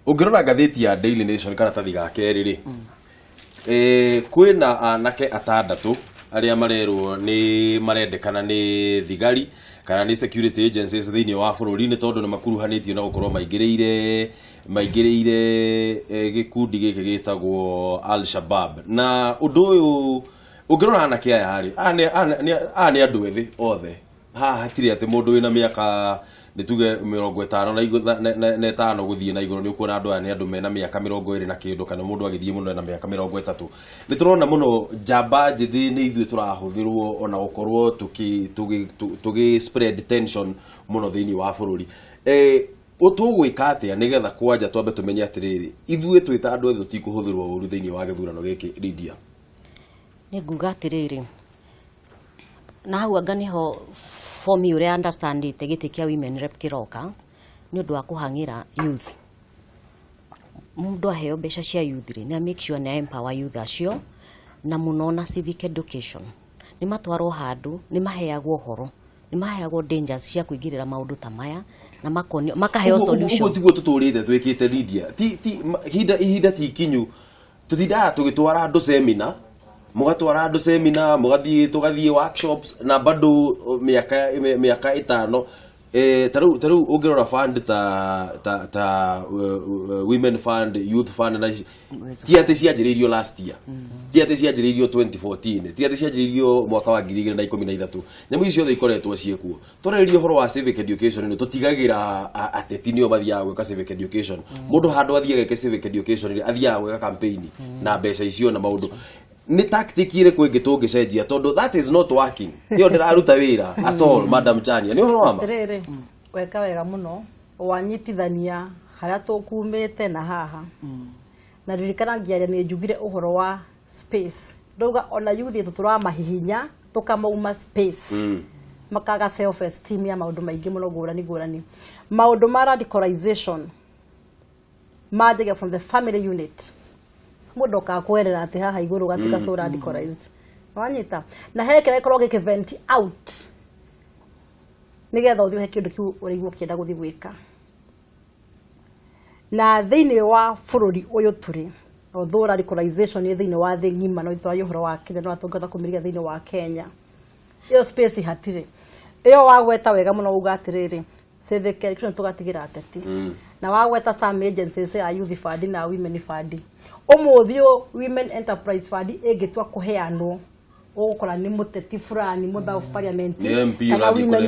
ungirora gatheti ya Daily Nation kana tathi ga keri ri kwina anake atandatu aria marerwo ni marendekana ni thigari kana ni security agencies thiini wa bururi ni tondu ni makuruhanitio na gukorwo maingiriire gikundi giki gitagwo Al-Shabaab na undu uyu ungirora anake aya hari ani andu ethi othe hatiri ati mundu wina miaka nituge 50 na 5 guthie na iguru ni ukuona andu aya ni andu mena miaka 20 na kindu kana mundu agithie muno na miaka 30 ni turona muno jamba jithi ni ithu turahuthirwo ona gukorwo tugi spread tension muno thiini wa bururi utugwika atia nigetha kwanja twambe tumenye atiriri ithuĩ twita andu ethu tikuhuthirwo uru thiini wa gĩthurano gĩkĩ Lydiah ni nguga atiriri na hau anga niho for me uria understand it giti kia women rep kiroka ni undu wa kuhangira youth mundu aheo mbeca cia youth ri na make sure na empower youth acio na muno na civic education ni matwarwo handu ni maheagwo horo ni maheagwo dangers cia kuingirira maundu ta maya na makaheo solution uguo tiguo tuturite twikite Lydiah ihinda ti kinyu tutithaa tugitwara andu seminar mugatwara andu seminar tugathie workshops na bado miaka 5 taru ungirora fund ta women fund youth fund na tiate cianjiririo last year tiate cianjiririo 2014 tiate cianjiririo mwaka wa 2013 nyamu icio thĩ ikoretwo ciekuo turerio horo wa civic education ni tutigagira ateti nio mathiaga gwika civic education mundu handu athiaga gwika civic education athiaga gwika campaign na mbeca icio na maundu ni tactic ire kwingi tungicenjia tondu that is not working yo ndiraruta wira at all Madam Chania ni uhoro wama rere weka wega muno wanyitithania haria tukumite na haha na ririkana ngiaria ni njugire uhoro wa space ndoga ona youth tutura mahihinya tukamauma space makaga self esteem ya maundu maingi muno ngurani maundu ma radicalization majega from the family unit mundu kakwerera ati haha iguru gatika so radicalized wanyita na hekera ikorwo gikevent out nigetha uthio hekindu kiu urigwo kienda guthi gwika na thiini wa bururi uyu turi although radicalization ni thiini wa thi ngima no itwa yuhoro wa Kenya no atungatha kumiriga thiini wa Kenya iyo space hatire iyo wagweta wega muno ugatiriri civic election tugatigira ateti na wagweta some agencies ya youth fund na women fund umuthio women enterprise fund egitwa kuheanwo ukora ni muteti fulani member of parliament kana women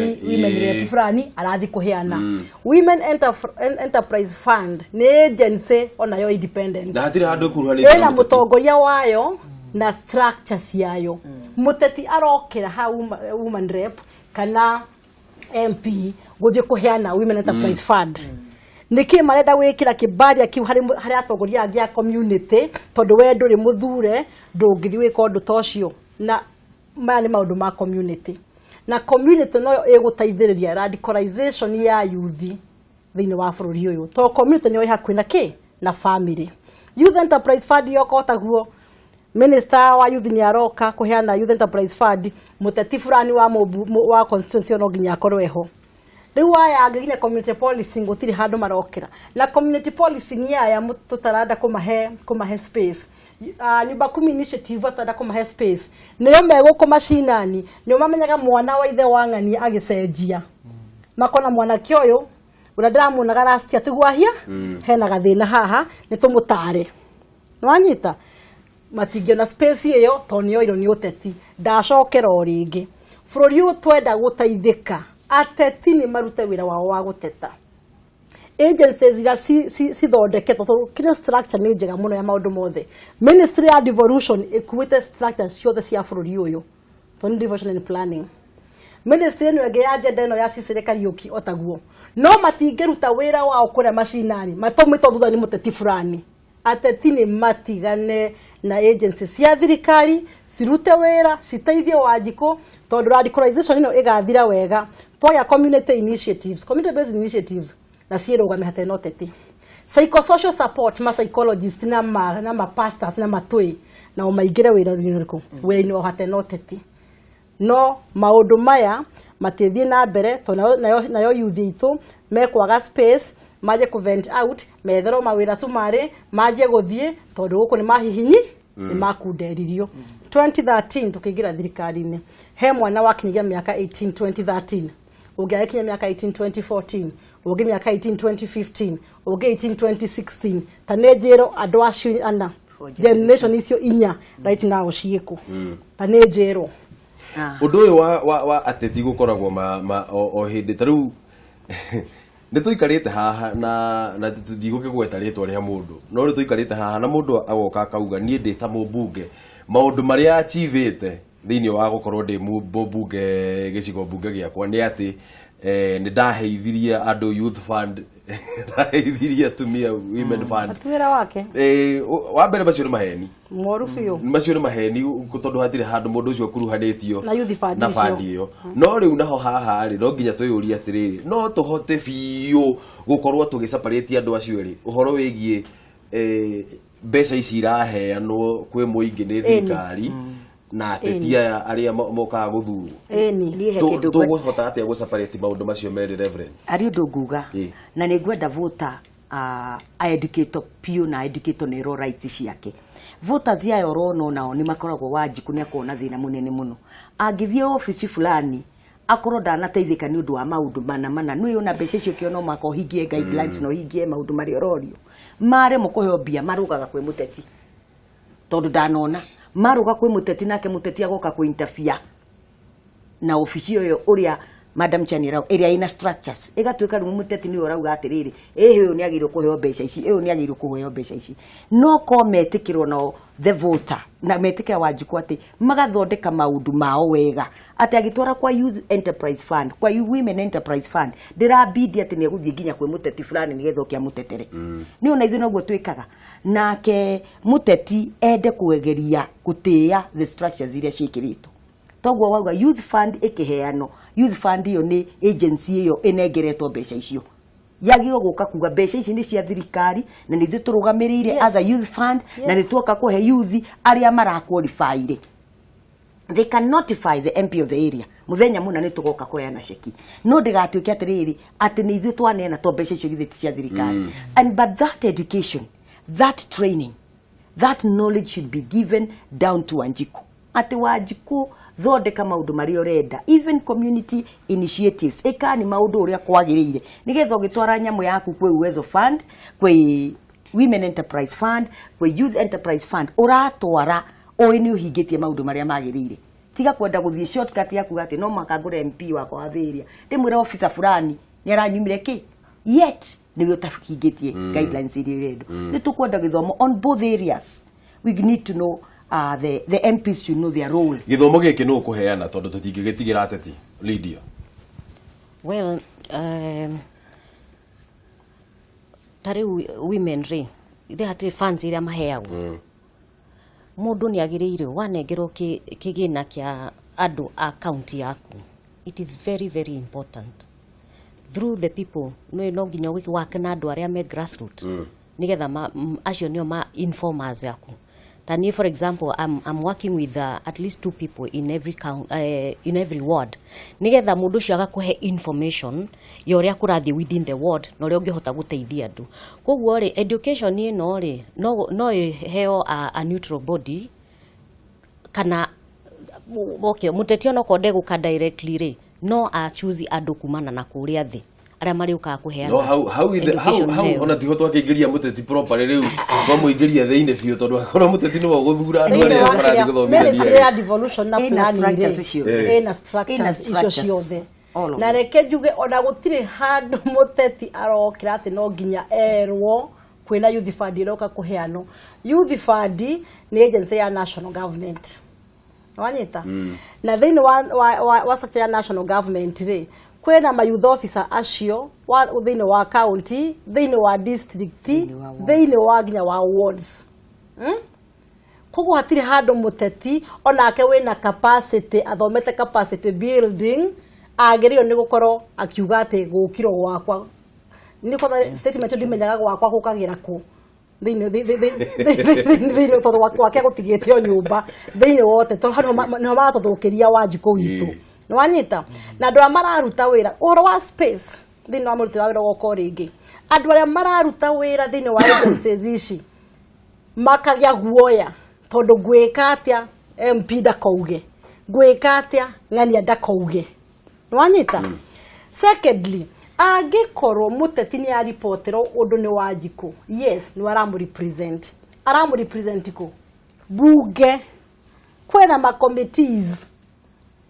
rep fulani arathi kuheana women enterprise fund ni agency ona yo independent na hatire handu kuruhanira ena mutongoria wayo na structures yayo muteti arokera ha women rep kana MP guthie kuheana women enterprise fund niki marenda gwikira kibaria kiu hari atongoria angia community tondu we nduri muthure ndungithi wika undu tocio na maya ni maundu ma community na community no egutaithiriria radicalization ya youth thiini wa bururi uyu to community ni hakuhi na ki na family youth enterprise fund yokotaguo minister wa youth ni aroka kuheana youth enterprise fund muteti fulani wa constituency no ginya akorweho riu aya anginya community policy ngutiri handu marokera na community policy ni aya tutarada kumahe space nyumba 10 initiative atada kumahe space niyo meguko mashinani niyo mamenyaga mwana wa ithe wang'ani agicenjia makona mwana kioyo ura ndiramuonaga last atigwahia hena gathina haha ni tumutare nwanyita matingĩona space iyo to nioiro ni uteti ndacokera o ringi bururi uyu twenda guteithika ateti ni marute wira wao wa guteta agencies ira cithondeketwo kila structure ni njega muno ya maundu mothe ministry ya devolution ikuite structures ciothe cia bururi uyu to ni devolution and planning ministry ni ya agenda ino ya serikali yuki otaguo no matingĩruta wira wao kuria macinani matomito thutha ni muteti fulani ateti ni matigane na agencies cia thirikari cirute wira citeithie Wanjikũ tondu radicalization ino igathira wega twaga community initiatives community based initiatives na ciirugame hatena uteti psychosocial support ma psychologists na ma pastors na matui na umaingire wira-ini uriku wira-ini wa hatena uteti no maundu maya matithie na mbere to nayo youth itu mekwaga space maje ku vent out methero mawira sumari maje guthie tondu guku ni mahihinyi ni makunderirio 2013 tukigira thirikari-ini he mwana wakinyagia miaka 18 2013 ungiakinya miaka 18 2014 ungi miaka 18 2015 ungi 18 2016 tanejero andu acio ana generation icio inya right now ciiku tanejero undu uyu wa ateti gukoragwo o hindi tariu nĩ tũikarĩte haha na tũtigũkĩgweta rĩtwa rĩa mũndũ no nĩ tũikarĩte haha na mũndũ agoka akauga niĩ ndĩ ta mũmbunge maũndũ marĩa achivĩte thĩinĩ wa gũkorwo ndĩ mũmbunge gĩcigo mbunge gĩakwa nĩ atĩ nĩ ndaheithirie andũ youth fund ndaheithirie atumia women fund atwĩra wake wa mbere macio nĩ maheni moru biũ macio nĩ maheni tondũ hatirĩ handũ mũndũ ũcio akuruhanĩtio na youth fund na fund ĩyo no rĩu naho haha rĩ no nginya twĩyũrie atĩrĩrĩ no tũhote biũ gũkorwo tũgĩcaparĩtie andũ acio rĩ ũhoro wĩgiĩ mbeca ici iraheanwo kwĩ mũingĩ nĩ thirikari na ateti aya arĩa mokaga gũthurwo tũgũhota atĩa gũcaparĩti maũndũ macio merĩ reverend ari ũndũ nguga na nĩ ngwenda voter educate piũ na educate nero rights ciake voters ya orono nao ni makoragwo Wanjikũ nĩ akona thĩna mũnene mũno angĩthie office fulani akorwo ndanateithĩka nĩ ũndũ wa maũndũ mana nĩ ona mbeca icio kĩo no makohingie guidelines no hingie maũndũ marĩa ororio mare mũkũheo mbia marugaga kwĩ mũteti tondu ndanona maruga kwĩ mũteti nake mũteti agoka kwĩ interfere na ofisi yo uria Madam Chania area ina structures igatuika rĩu mũteti nĩ urauga atĩrĩrĩ ũyũ nĩ agĩrĩirwo kũheo mbeca ici ũyũ nĩ agĩrĩirwo kũheo mbeca ici no ko metikĩrwo no the voter na metikĩra Wanjikũ atĩ magathondeka maũndũ mao wega atĩ agĩtwara kwa youth enterprise fund kwa women enterprise fund ndirabidi atĩ nĩ egũthiĩ nginya kwĩ mũteti fulani nĩgetha ũkĩa mũtetere nĩ ona ithuĩ noguo twĩkaga nake mũteti ende kuegeria gũtĩa the structures iria ciĩkĩrĩtwo toguo wauga youth fund ikiheano youth fund iyo ni agency iyo inengeretwo mbeca icio yagirwo guka kuga mbeca ici ni cia thirikari na ni thiturugamirire as a youth fund na ni tuoka kuhe youth aria maraqualify they can notify the MP of the area muthenya muna ni tugoka kuheana ceki no ndigatuike atiriri ati ni ithu twaneana to mbeca icio githiti cia thirikari and but that education that training that knowledge should be given down to Wanjikũ ati Wanjikũ thondeka maundu mari orenda even community initiatives ekani maundu uria kwagiriire nigetha ugitwara nyamu yaku kwe uwezo fund kwe women enterprise fund kwe youth enterprise fund uratwara oĩ ni uhingitie maundu maria magiriire tiga kwenda guthie shortcut yaku gati no makagura MP wako wathiria ndimwira officer fulani ni aranyumire ki yet ni utahingitie guidelines iria irendo ni tukwenda githomo on both areas we need to know the MPs should know their role. Githomo gĩkĩ no kuheana tondu tutingĩgĩtigĩra ateti Lydiah. Well, tari women re they had funds iria maheagwo. Mundu ni agĩrĩirwo wanengerwo kĩgĩna kĩa andũ a county yaku. It is very very important. Through the people no nginya wake na andũ arĩa me grassroots. Nigetha acio nĩo ma informers yaku. Tani, for example, I'm working with at least 2 people in every ward. Nigetha mundu ucio agakuhe information yoria kurathi within the ward no ria ungihota guteithia andu. Koguo ri education ino ri no heo a neutral body kana okay muteti ono kode guka directly ri no a choose andu kumana na kuria thi aria mari uka kuheana no how ona tiho twakĩingĩria mũteti properly rĩu twamũingĩria thĩinĩ biũ tondũ akorwo mũteti nĩwe gũthura andũ arĩa marathiĩ gũthomithania ya devolution na plan ina structures icio ciothe na reke njuge ona gũtirĩ handũ mũteti arokĩra atĩ no nginya erwo kwĩna youth fund iroka kuheano. Youth fund nĩ agency ya national government wanyita na thĩinĩ wa structure ya national government rĩ kwĩna ma youth officer acio thĩinĩ wa county, thĩinĩ wa district, thĩinĩ wa nginya wa wards. Koguo hatirĩ handũ mũteti onake wĩna capacity athomete capacity building agĩrĩirwo nĩ gũkorwo akiuga atĩ gũkirwo gwakwa nĩ kwa statement ndimenyaga gwakwa gũkagĩra kũ thĩinĩ tondũ gwake gũtigĩte o nyũmba thĩinĩ wote tondũ nĩho maratũthũkĩria wanjikũ witũ nĩ wanyita na andũ arĩa mararuta wĩra ũhoro wa space thĩinĩ wa mũrutĩra wĩra gũkũ rĩngĩ andũ arĩa mararuta wĩra thĩinĩ wa agencies ici makagĩa guoya tondũ ngwĩka atĩa MP ndakauge ngwĩka atĩa ng'ania ndakauge nĩ wanyita. Secondly, angĩkorwo mũteti nĩ aripoterwo ũndũ nĩ wanjikũ yes nĩ aramũrepresent kũ bunge kwĩna ma committees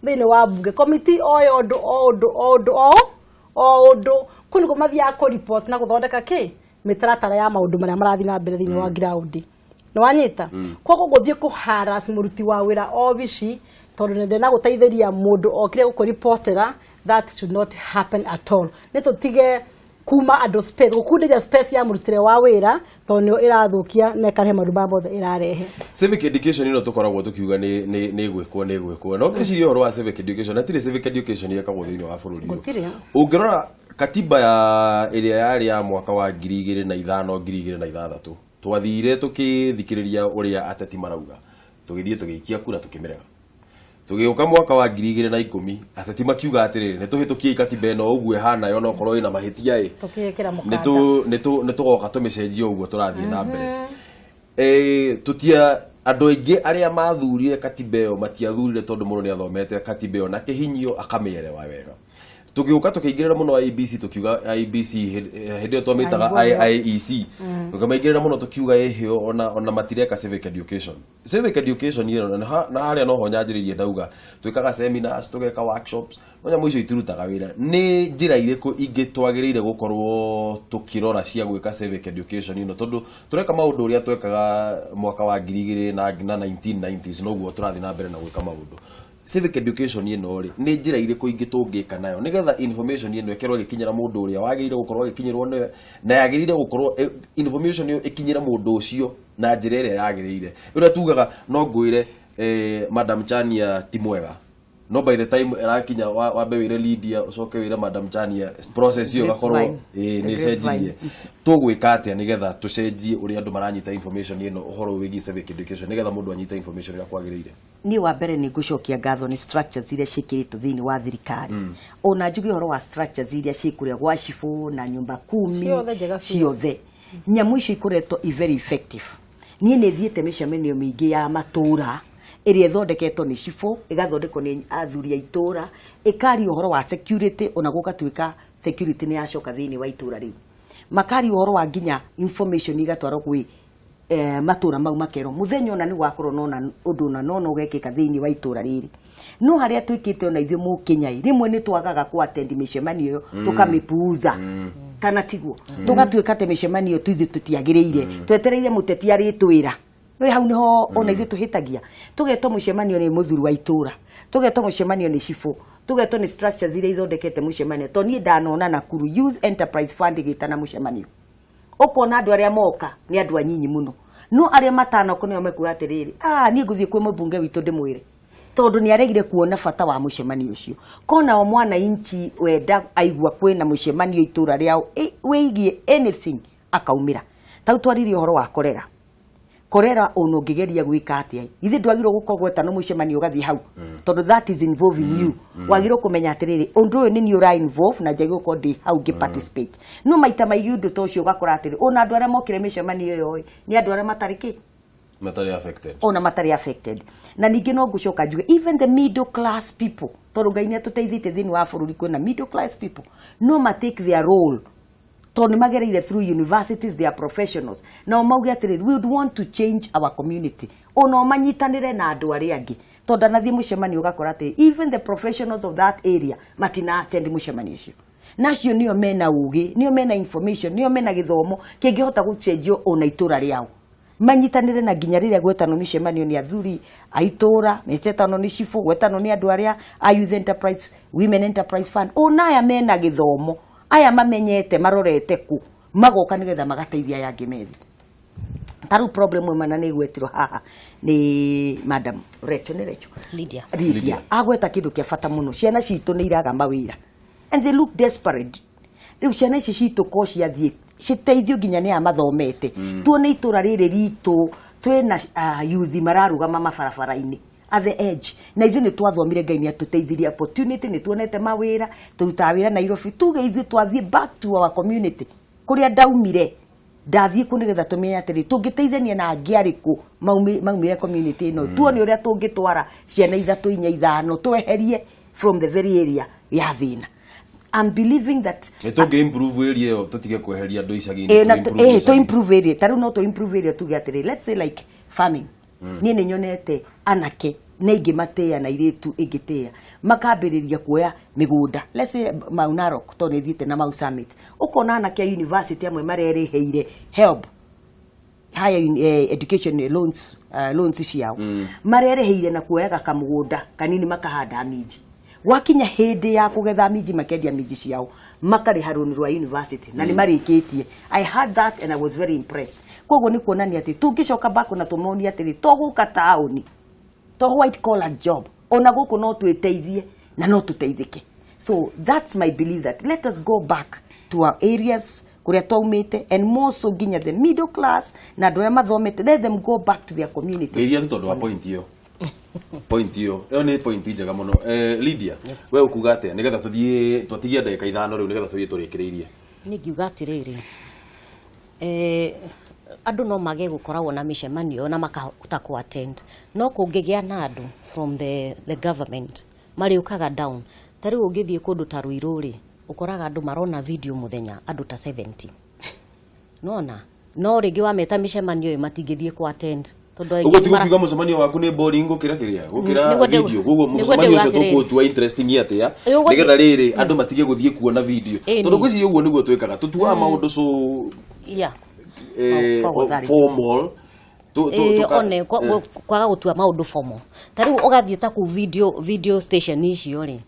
thĩinĩ wa bunge committee o ũndũ kũnĩ kũ mathiaga kũ-report na gũthondeka mĩtaratara ya maũndũ marĩa marathiĩ na mbere thĩinĩ wa ground nĩ wanyita. Koguo gũthiĩ kũ-harass mũruti wa wĩra obici tondũ ndena gũteithĩria mũndũ okire gũkũ-reportera that should not happen at all. Nĩ tũtige kuma andũ space gũkundĩria space ya mũrutĩre wa wĩra tondũ nĩyo ĩrathũkia na ĩkarehe maũndũ mothe ĩrarehe. Civic education ĩno tũkoragwo tũkiuga nĩ gwĩkwo no ngĩciria ũhoro wa civic education hatirĩ civic education yekagwo thĩinĩ wa bũrũri ũyũ. Ũngĩrora katiba ĩrĩa yarĩ ya mwaka wa 2005-2006 twathire tũkĩthikĩrĩria ũrĩa ateti marauga tũgĩthiĩ tũgĩikia kura tũkĩmĩrega tũgĩũka mwaka wa 2010 ateti makiuga atĩrĩrĩ nĩtũhĩtũkie katiba ĩno ũguo ĩhana yo nokorwo ĩna mahĩtia nĩtũgoka tũmĩcenjie ũguo tũrathiĩ na mbere. Tutia andũ aingĩ arĩa mathurire katiba ĩyo matiathurire tondũ mũndũ nĩ athomete katiba ĩyo na kĩhinyio akamĩelewa wega. Tũgĩũka tũkĩingĩrĩra mũno IEBC tũkiuga IEBC hĩndĩ ĩyo twamĩtaga IEC tũkamaingĩrĩra mũno tũkiuga ĩhĩo ona matireka civic education ĩno na harĩa noho nyanjĩrĩirie ndauga twĩkaga seminars tũgeka workshops no nyamũ icio itirutaga wĩra. Nĩ njĩra irĩkũ ingĩ twagĩrĩire gũkorwo tũkĩrora cia gwĩka civic education ĩno tondũ tũreka maũndũ ũrĩa twekaga mwaka wa 2000 na 1990s noguo tũrathiĩ na mbere na gwĩka maũndũ. Civic education ĩno rĩ nĩ njĩra irĩkũ ingĩ tũngĩka nayo nĩgetha information ĩno ĩkerwo ĩgĩkinyĩra mũndũ ũrĩa wagĩrĩire gũkorwo agĩkinyĩrwo na yagĩrĩire gũkorwo information ĩyo ĩkinyĩra mũndũ ũcio na njĩra ĩrĩa yagĩrĩire. Ũrĩa tugaga no ngwĩre Madam Chania ti mwega no by the time ĩrakinya wambe wĩre Lydiah ũcoke wĩre Madam Chania process ĩyo gakorwo nĩ cenjirie. Tũgwĩka atĩa nĩgetha tũcenjie ũrĩa andũ maranyita information ĩno ũhoro wĩgiĩ civic education nĩgetha mũndũ anyita information ĩrĩa kwagĩrĩire. Niĩ wa mbere nĩ ngũcokia ngatho nĩ structures iria ciĩkĩrĩtwo thĩinĩ wa thirikari ona njuge ũhoro wa structures iria ciĩkũrĩa gwa cibũ na nyũmba kumi ciothe nyamũ icio ikoretwo very effective. Niĩ nĩ thiĩte mĩcemanio mĩingĩ ya matũũra ĩrĩa ĩthondeketwo nĩ cibũ ĩgathondekwo nĩ athuri a itũũra ĩkaria ũhoro wa security ona gũgatuĩka security nĩ yacoka thĩinĩ wa itũũra rĩu makaria ũhoro wa nginya information igatwarwo gwĩ matũũra mau makerwo mũthenya ona nĩ gwakorwo nona ũndũ ona nona ũgekĩka thĩinĩ wa itũũra rĩrĩ no harĩa twĩkĩte ona ithuĩ mũkenya rĩmwe nĩ twagaga ku attend mĩcemanio ĩyo tũkamĩpuuza kana tiguo tũgatuĩka atĩ mĩcemanio ithuĩ tũtiagĩrĩire twetereire mũteti arĩtwĩra no hau niho ona ithuĩ tũhĩtagia tũgetwo mũcemanio nĩ mũthuri wa itũũra tũgetwo mũcemanio nĩ cibũ tũgetwo nĩ structures iria ithondekete mũcemanio to niĩ ndanona Nakuru Youth Enterprise Fund ĩgĩtana mũcemanio ũkona andũ arĩa moka nĩ andũ anyinyi mũno no arĩa matanoko nĩo mekuga atĩrĩrĩ niĩ ngũthiĩ kwĩ mũmbunge witũ ndĩmwĩre tondũ nĩ aregire kuona bata wa mũcemanio ũcio kona o mwana inchi wenda aigua kwĩna mũcemanio itũũra rĩao wĩgiĩ anything akaumĩra tau twarire ũhoro wa korera ono ngĩgeria gwĩka atĩa ithe ndwagĩrĩirwo gũkorwo gweta no mũcemanio ũgathiĩ hau tondũ that is involving you wagĩrĩirwo kũmenya atĩrĩrĩ ũndũ ũyũ nĩ niĩ ũra involve na njagĩrĩirwo gũkorwo ndĩ hau ngĩ participate no maita maingĩ ũndũ ta ũcio ũgakora atĩrĩ ona andũ arĩa mokire mĩcemanio ĩyo nĩ andũ arĩa matarĩ ona matari affected na ningĩ no ngũcoka njuge even the middle class people tondũ Ngai nĩ atũteithĩtie thĩinĩ wa bũrũri kwĩna middle class people no ma take their role tondũ magereire through universities, they are professionals na mauge atĩrĩrĩ we would want to change our community ona manyitanĩre na andũ arĩa angĩ tondũ nathiĩ mũcemanio ũgakora atĩ even the professionals of that area matina attend mũcemanio ũcio nacio nĩo mena ũgĩ nĩo mena information nĩo mena gĩthomo kĩngĩhota gũcenjio ona itũra rĩao manyitanĩre na nginya rĩrĩa gwetano mĩcemanio nĩ athuri a itũra mĩcetanwo nĩ cibũ gwetano nĩ andũ arĩa a youth enterprise women enterprise fund ona aya mena gĩthomo aya mamenyete marorete ku magoka nĩgetha magateithia aya angĩ methi taru problem mana nĩ gwetirwo haha nĩ madam Lydiah agweta kĩndũ kĩa bata mũno ciana citũ nĩ iraga mawĩra and they look desperate rĩu ciana ici citũ ko ciathiĩ citeithio nginya nĩ amathomete tuone itũra rĩrĩ ritũ twĩna youth mararũgama mabarabara-inĩ at the edge na ithuĩ nĩ twathomire Ngai nĩ atũteithirie opportunity nĩ tuonete mawĩra tũrutaga wĩra Nairobi tuge ithuĩ twathiĩ back to our community kũrĩa ndaumire ndathiĩ kũ nĩgetha tũmenye atĩrĩ tũngĩteithania na angĩ arĩkũ maumire community ĩno tuone ũrĩa tũngĩtwara ciana ithatũ inya ithano tweherie from the very area ya thĩna I'm believing that to improve area to tige kweheria andũ icagi-inĩ to improve area taru no to improve area tuge atĩrĩ let's say like farming niĩ nĩ nyonete anake na ingĩ matĩa na irĩtu ĩngĩtĩa makambĩrĩria kuoya mĩgũnda let's say Mau Narok to nĩ thiĩte na Mau Summit ũkona anake a university amwe marerĩhĩire help higher education loans ciao marerĩhĩire na kuoyaga kamũgũnda kanini makahanda minji wakinya hĩndĩ ya kũgetha minji makendia minji ciao makarĩha rũni rwa university na nĩ marĩkĩtie I heard that and I was very impressed koguo nĩ kuonania atĩ tũngĩcoka back na tũmonia atĩ to gũka taũni to white collar job ona gũkũ no twĩteithie na no tũteithĩke so that's my belief that let us go back to our areas kũrĩa twaumĩte and more so nginya the middle class na andũ arĩa mathomete let them go back to their communities iria tondũ wa point hiyo point hiyo nĩ point njega mũno Lydiah we ukuga atĩa nĩgetha tũthiĩ twatigie ndagĩka ithano rĩu nĩgetha tũthiĩ tũrĩkĩrĩirie nĩ ngiuga atĩrĩrĩ andũ no mage gũkoragwo na mĩcemanio na makahota ku attend no kũngĩgĩa na andũ from the government marĩũkaga down tarĩ ũngĩthiĩ kũndũ ta Ruiru-rĩ ũkoraga andũ marona video mũthenya andũ ta 70 no rĩngĩ wameta mĩcemanio matingĩthiĩ ku attend Ugo tukiga mũcemanio waku nĩ boring gũkĩra video gugu mũcemanio ũcio tũkũtua interesting atia nĩgetha rĩrĩ andũ matige gũthiĩ kuona video tondũ gwĩciria ũguo nĩguo twĩkaga tũtuaga maũndũ formal one kwaga gũtua maũndũ formal tarĩu ũgathiĩ ta ku video station icio rĩ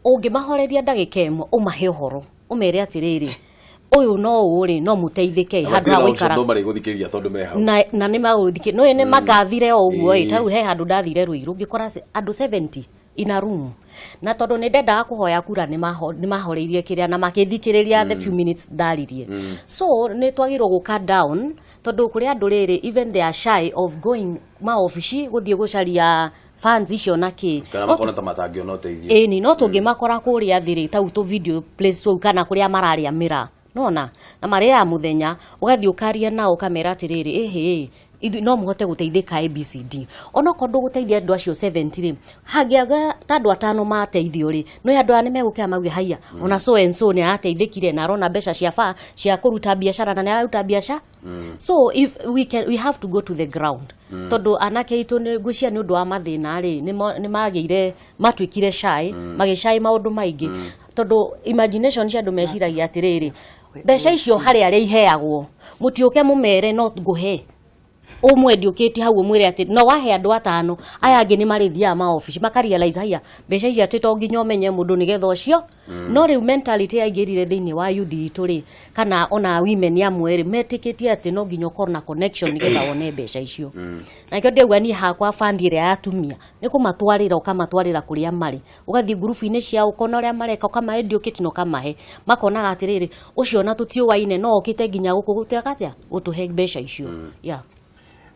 ũngĩmahoreria ndagĩka ĩmwe ũmahe ũhoro ũmere atĩrĩrĩ ũyũ no ũrĩ no mũteithĩke handũ ha gũikara no marĩgũthikĩrĩria tondũ me hau na nĩ magũthikĩrĩria no nĩ magathire ũguo tarĩu he handũ ndathire Ruiru ngĩkora andũ 70 in a room na tondũ nĩ ndendaga kũhoya kura nĩ mahoreirie kĩrĩa na makĩthikĩrĩria the few minutes ndaririe so nĩ twagĩrwo gũka down tondũ kũrĩ andũ rĩrĩ even they are shy of going maobici gũthiĩ gũcaria fans icio na kĩ kana makona ta matangĩona ũteithio ĩni no tũngĩmakora kũrĩa thĩrĩ tau tũ video place tũ kana kũrĩa mararĩa mĩra na marĩa mũthenya ũgathiĩ ũkaria nao ũkamera atĩrĩrĩ no mũhote gũteithĩka ABCD ona kondũ gũteithia andũ acio 70 rĩ hangĩaga ta andũ atano mateithio rĩ no andũ ane megũkĩa mauge haya ona so and so nĩ ateithĩkire na arona mbeca cia kũruta biacara na nĩ aruta biacara so if we have to go to the ground tondũ anake itũ nĩ gwĩcia nĩ ũndũ wa mathĩna rĩ nĩ magĩire matuĩkire shy magĩcai maũndũ maingĩ tondũ imagination cia andũ meciragia atĩrĩrĩ mbeca icio harĩa arĩa iheagwo mũtiũke mũmere no ngũhe ũmwe ndiũkĩti hau ũmwĩre atĩ no wahe andũ atano aya angĩ nĩ marĩthiaga maobici makarealize haya mbeca ici atĩ to nginya ũmenye mũndũ nĩgetha ũcio no rĩu mentality yaingĩrire thĩinĩ wa youth itũ rĩ kana ona women amwe rĩ metĩkĩtie atĩ no nginya ũkorwo na connection nĩgetha wone mbeca icio na kĩo ndĩuga niĩ hakwa band ĩrĩa ya atumia nĩ kũmatwarĩra ũkamatwarĩra kũrĩa marĩ ũgathiĩ group-inĩ ciao ũkona ũrĩa mareka ũkamahe ndiũkĩti no kamahe makonaga atĩrĩrĩ ũcio na tũtiũwaine no okĩte nginya gũkũ gũtĩa gũtũhe mbeca icio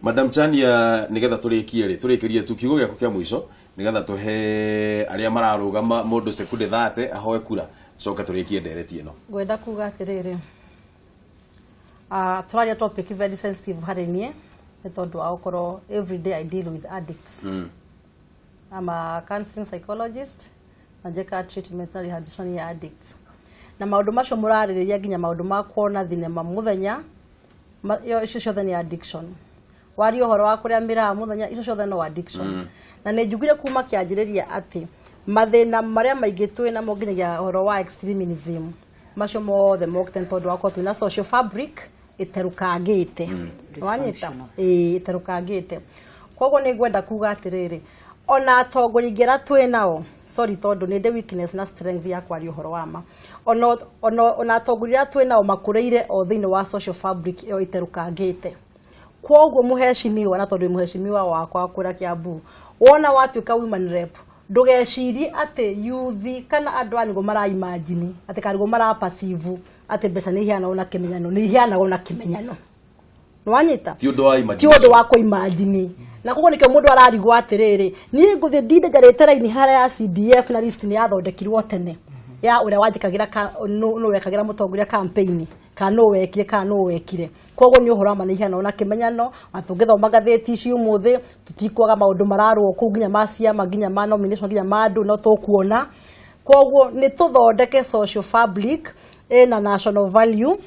Madam Chania nigetha tũrĩkĩrie tu kiugo gĩaku kĩa mũico nigetha tũhe arĩa mararũgama mũndũ sekunde 30 ahoe kura coka tũrĩkie ndereti ĩno ngwenda kuga atĩrĩrĩ tũraria topic very sensitive harĩ niĩ nĩ tondũ wa gũkorwo every day I deal with addicts. I'm a counseling psychologist na njeka treatment na rehabilitation ya addicts. Na maũndũ macio mũrarĩrĩria nginya maũndũ ma kuona thinema mũthenya icio ciothe nĩ addiction. Wario ũhoro wa kũrĩa mĩraha mũthenya icio ciothe no addiction. Na nĩ njugire kuma kĩanjĩrĩria atĩ mathĩna marĩa maingĩ twĩ namo nginyagia ũhoro wa extremism macio mothe mokĩte tondũ wakorwo twĩna social fabric ĩterũkangĩte. Wanyita ĩterũkangĩte. Koguo nĩ ngwenda kuga atĩrĩrĩ, ona atongoria ingĩra twĩ nao, sorry tondũ nĩ ndĩ weakness na strength ya kwaria ũhoro wa ma, ona atongoria twĩ nao makũrĩire o thĩinĩ wa social fabric ĩyo ĩterũkangĩte. Koguo mũheshimiwa na tondũ mũheshimiwa wakwa kũra Kiambu, wona watuĩka women rep, ndũgecirie atĩ youth kana andũ anigo maraimagine atĩ karigo marapasivu atĩ mbeca nĩ ihiana ona kĩmenyano, nĩ ihiana ona kĩmenyano. Nwanyita ti ũndũ wa kũimagine. Na koguo nĩkĩo mũndũ ararigwo atĩrĩrĩ, niĩ ngũthiĩ ndindegarĩte raini harĩa ya CDF na list nĩ yathondekirwo tene ya ũrĩa wanjĩkagĩra nũ wekagĩra mũtongoria campaign kana nũ wekire kana nũ wekire. Koguo nĩ ũhoro wa manihana ona kĩmenyano, atũngĩthoma ngathĩti ici ũmũthĩ tutikwaga maũndũ mararwo kũu nginya ma ciama nginya ma nomination nginya ma andũ no tũkuona. Koguo nĩ tũthondeke social fabric ĩna national value,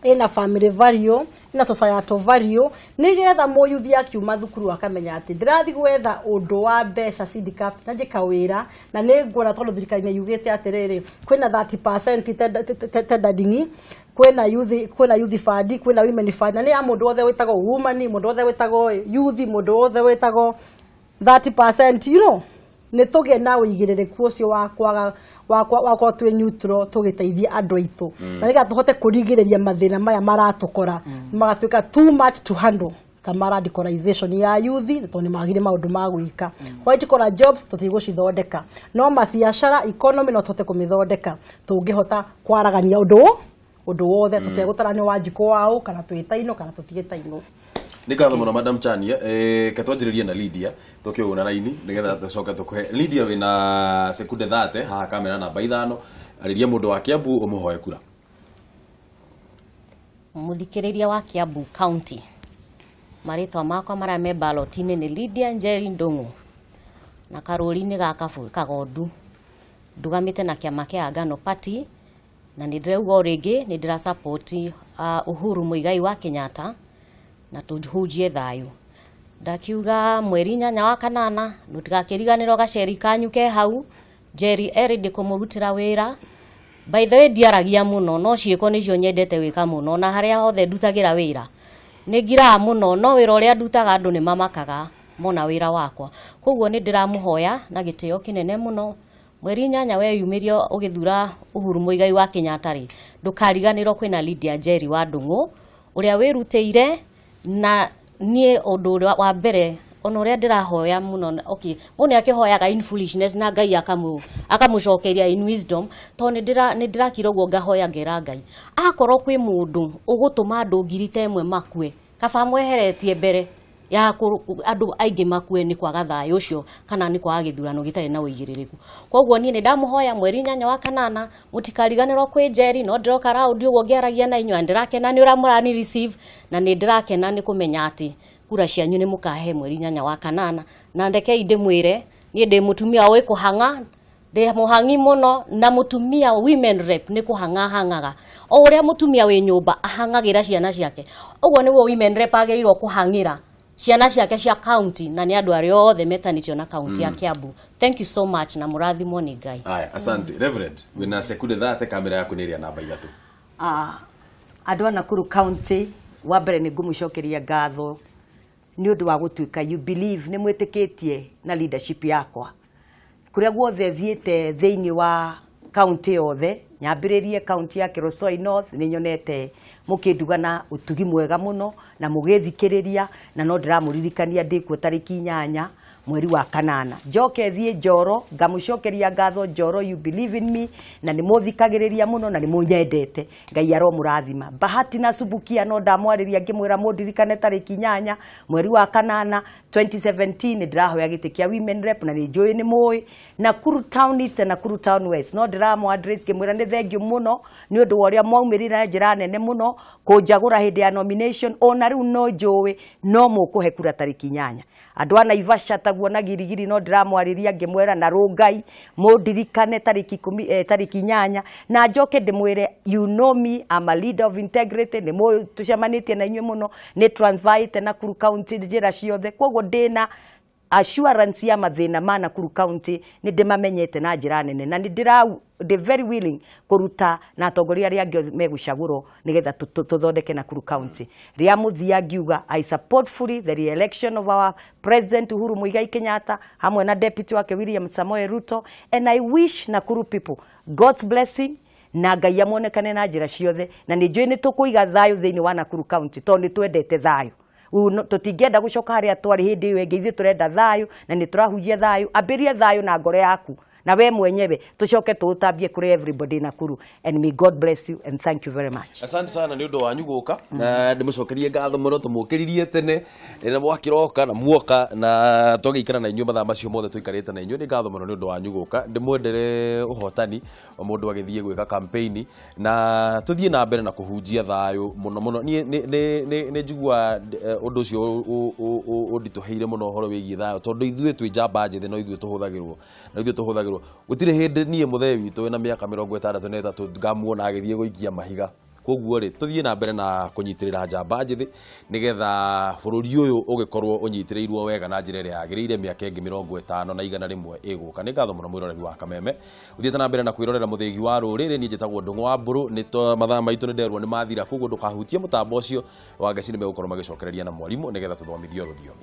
ĩna family value, ĩna societal value, nĩgetha mũyuthi akiuma thukuru akamenya atĩ ndĩrathiĩ gwetha ũndũ wa mbeca syndicate na njĩka wĩra, na nĩ nguona tondũ thirikari nĩ yugĩte atĩrĩrĩ kwĩna 30% tendering, kwĩna youth fund, kwĩna women fund, na nĩ ya mũndũ wothe wĩtagwo woman, mũndũ wothe wĩtagwo youth, mũndũ wothe wĩtagwo 30%, you know. Nĩ tũgĩe na ũigĩrĩrĩku ũcio wa kwaga twĩ neutral tũgĩteithia andũ aitũ. Na nĩgetha tũhote kũrigĩrĩria mathĩna maya maratũkora magatuĩka too much to handle ta radicalization ya youth tondũ nĩ magire maũndũ ma gwĩka. White collar jobs tũtigũcithondeka, no mabiacara economy no tũhote kũmĩthondeka tũngĩhota kwaragania ũndũ wothe tũtegũtarania Wanjikũ wao kana twĩtaino kana tũtigĩtaino. Nĩ ngatho mũno Madam Chania, katwanjĩrĩrie na Lydiah tũkĩũna raini nĩgetha tũcoka tũkũhe. Lydiah wĩna sekunde 30 haha kamera namba 5 arĩria mũndũ wa Kiambu ũmũhoe kura. Mũthikĩrĩria wa Kiambu County, marĩtwa makwa marĩa me ballot-inĩ nĩ Lydiah Njeri Ndung'u na karũri-inĩ gaka kagondu ndugamĩte na kĩama kĩa Ngano Party, na nĩ ndĩrauga rĩngĩ nĩ ndĩra support Uhuru Muigai wa Kenyatta na tũhunjie thayũ. Ndakiuga mweri 8 wa kanana tũtigakĩriganĩrwo gaceri kanyu ke hau, Njeri erĩndĩ kũmũrutĩra wĩra. By the way ndiaragia mũno, no ciĩko nĩcio nyendete wĩka mũno, na harĩa hothe ndutagĩra wĩra nĩ ngiraga mũno, no wĩra ũrĩa ndutaga andũ nĩ mamakaga mona wĩra wakwa. Koguo nĩ ndĩramũhoya na gĩtĩo kĩnene mũno, mweri 8 weyumĩrio ũgĩthura Uhuru Muigai wa Kenyatta rĩ, ndũkariganĩrwo kwĩna Lydiah Njeri wa Ndung'u ũrĩa wĩrutĩire. Na niĩ ũndũ wa mbere ona ũrĩa ndĩrahoya mũno, okay, mũndũ akĩhoyaga in foolishness na Ngai akamũcokeria in wisdom, tondũ nĩ ndĩrakira ũguo ngahoya ngera Ngai akorwo kwĩ mũndũ ũgũtũma andũ ngiri ta ĩmwe makue, kaba mweheretie mbere ya andũ aingĩ makue nĩ kwaga thayũ ũcio kana nĩ kwaga gĩthurano gĩtarĩ na ũigĩrĩrĩku. Koguo niĩ nĩ ndamũhoya mweri 8 wa kanana mũtikariganĩrwo kwĩ Njeri, no ndĩroka raundi ũguo ngĩaragia na inyuĩ, ndĩrakena nĩ ũramũrani receive na nĩ ndĩrakena nĩ kũmenya atĩ kura cianyu nĩ mũkahe mweri 8 wa kanana. Na ndekei ndĩmwĩre niĩ ndĩ mũtumia ũĩ kũhanga, ndĩ mũhangi mũno, na mũtumia women rep nĩ kũhanga hangaga o ũrĩa mũtumia wĩ nyũmba ahangagĩra ciana ciake, ũguo nĩguo women rep agĩrĩirwo kũhangĩra ciana ciake cia county, na nĩ andũ arĩa othe metanĩtio na county ya Kiambu. Thank you so much na mũrathimwo nĩ Ngai. Aya, asante. Reverend, wĩna sekunde 30 kamera yaku nĩ ĩrĩa namba 3. Andũ a Nakuru County, wa mbere nĩ ngũmũcokeria ngatho nĩ ũndũ wa gũtuĩka you believe nĩ mwĩtĩkĩtie na leadership yakwa. Kũrĩa guothe thiĩte thĩinĩ wa county yothe, nyambĩrĩrie county ya Kirosoi North, nĩ nyonete mũkĩndugana ũtugi mwega mũno na mũgĩthikĩrĩria, na no ndĩramũririkania ndĩkuo tarĩki 8 mweri wa kanana njoke thie Njoro ngamucokeria ngatho Njoro, you believe in me na nimuthikagiriria muno na nimunyendete, Ngai aromurathima. Bahati na Subukia no ndamwariria ngimwira mundirikane tariki 8 mweri wa kanana 2017 ndirahoya giti kia women rep na ni njui ni moi Nakuru Town East na Nakuru Town West no ndiramu address ngimwira ni thengio muno ni undu wa uria mwaumirira njira nene muno kunjagura hindi ya nomination ona riu no njui no mukuhe kura tariki 8 andu ana Ivasha taguo na girigiri no ndiramwariria ngimwira na Rongai mundirikane tariki 8 na njoke ndimwire you know me, I'm a leader of integrity, ni mo tucemanitie na inywe muno ni Transvaal te Nakuru County njira ciothe koguo ndina assurance ya mathina ma Nakuru County ni ndimamenyete na njira nene na ndi very willing kuruta na atongoria aria angĩ megucagũrwo nigetha tuthondeke Nakuru County. Ria muthia ngiuga I support fully the re-election of our President Uhuru Muigai Kenyatta hamwe na deputy wake William Samoei Ruto, and I wish Nakuru people God's blessing na Ngai amonekane na njira ciothe na ni njui ni tukuiga thayu thiini wa Nakuru County tondu twendete thayu. Tutingenda gucoka haria twari hindi iyo ingi, ithuĩ turenda thayu na ni turahujia thayu. Ambirie thayu na ngoro yaku na we mwenyewe tucoke tutambie kuri everybody Nakuru, and may God bless you and thank you very much. Asante sana ni undu wanyu guka ndimucokerie ngatho muno tumukiririe tene na mwakiroka na muoka na tugikara na inyuĩ mathaa macio mothe tuikarite na inyuĩ. Ni ngatho muno ni undu wanyu guka, ndimwendere uhotani o mundu agithie gwika campaign na tuthie na mbere na kuhunjia thayu muno muno. Ni njigua undu ucio undituheire muno horo wigie thayu tondu ithuĩ twi njamba njithi no ithuĩ tuhuthagirwo gutire hindi nie muthe witu na miaka 63 ngamuona agithie guikia mahiga. Koguo ri tuthie na mbere na kunyitirira njamba njithi nigetha bururi uyu ugikorwo unyitirirwo wega na njira iria yagirire miaka ingi 50 na 100 iguka. Ni ngatho muno mwiroreri wa Kameme uthiete na mbere na kwirorera muthegi wa ruriri. Ni njitagwo Ndung'u wa Mburu ni to mathaa maitu ni nderwo ni mathira, koguo ndukahutie mutambo ucio wa Ngeci ni megukorwo magicokereria na mwarimu nigetha tuthomithio ruthiomi.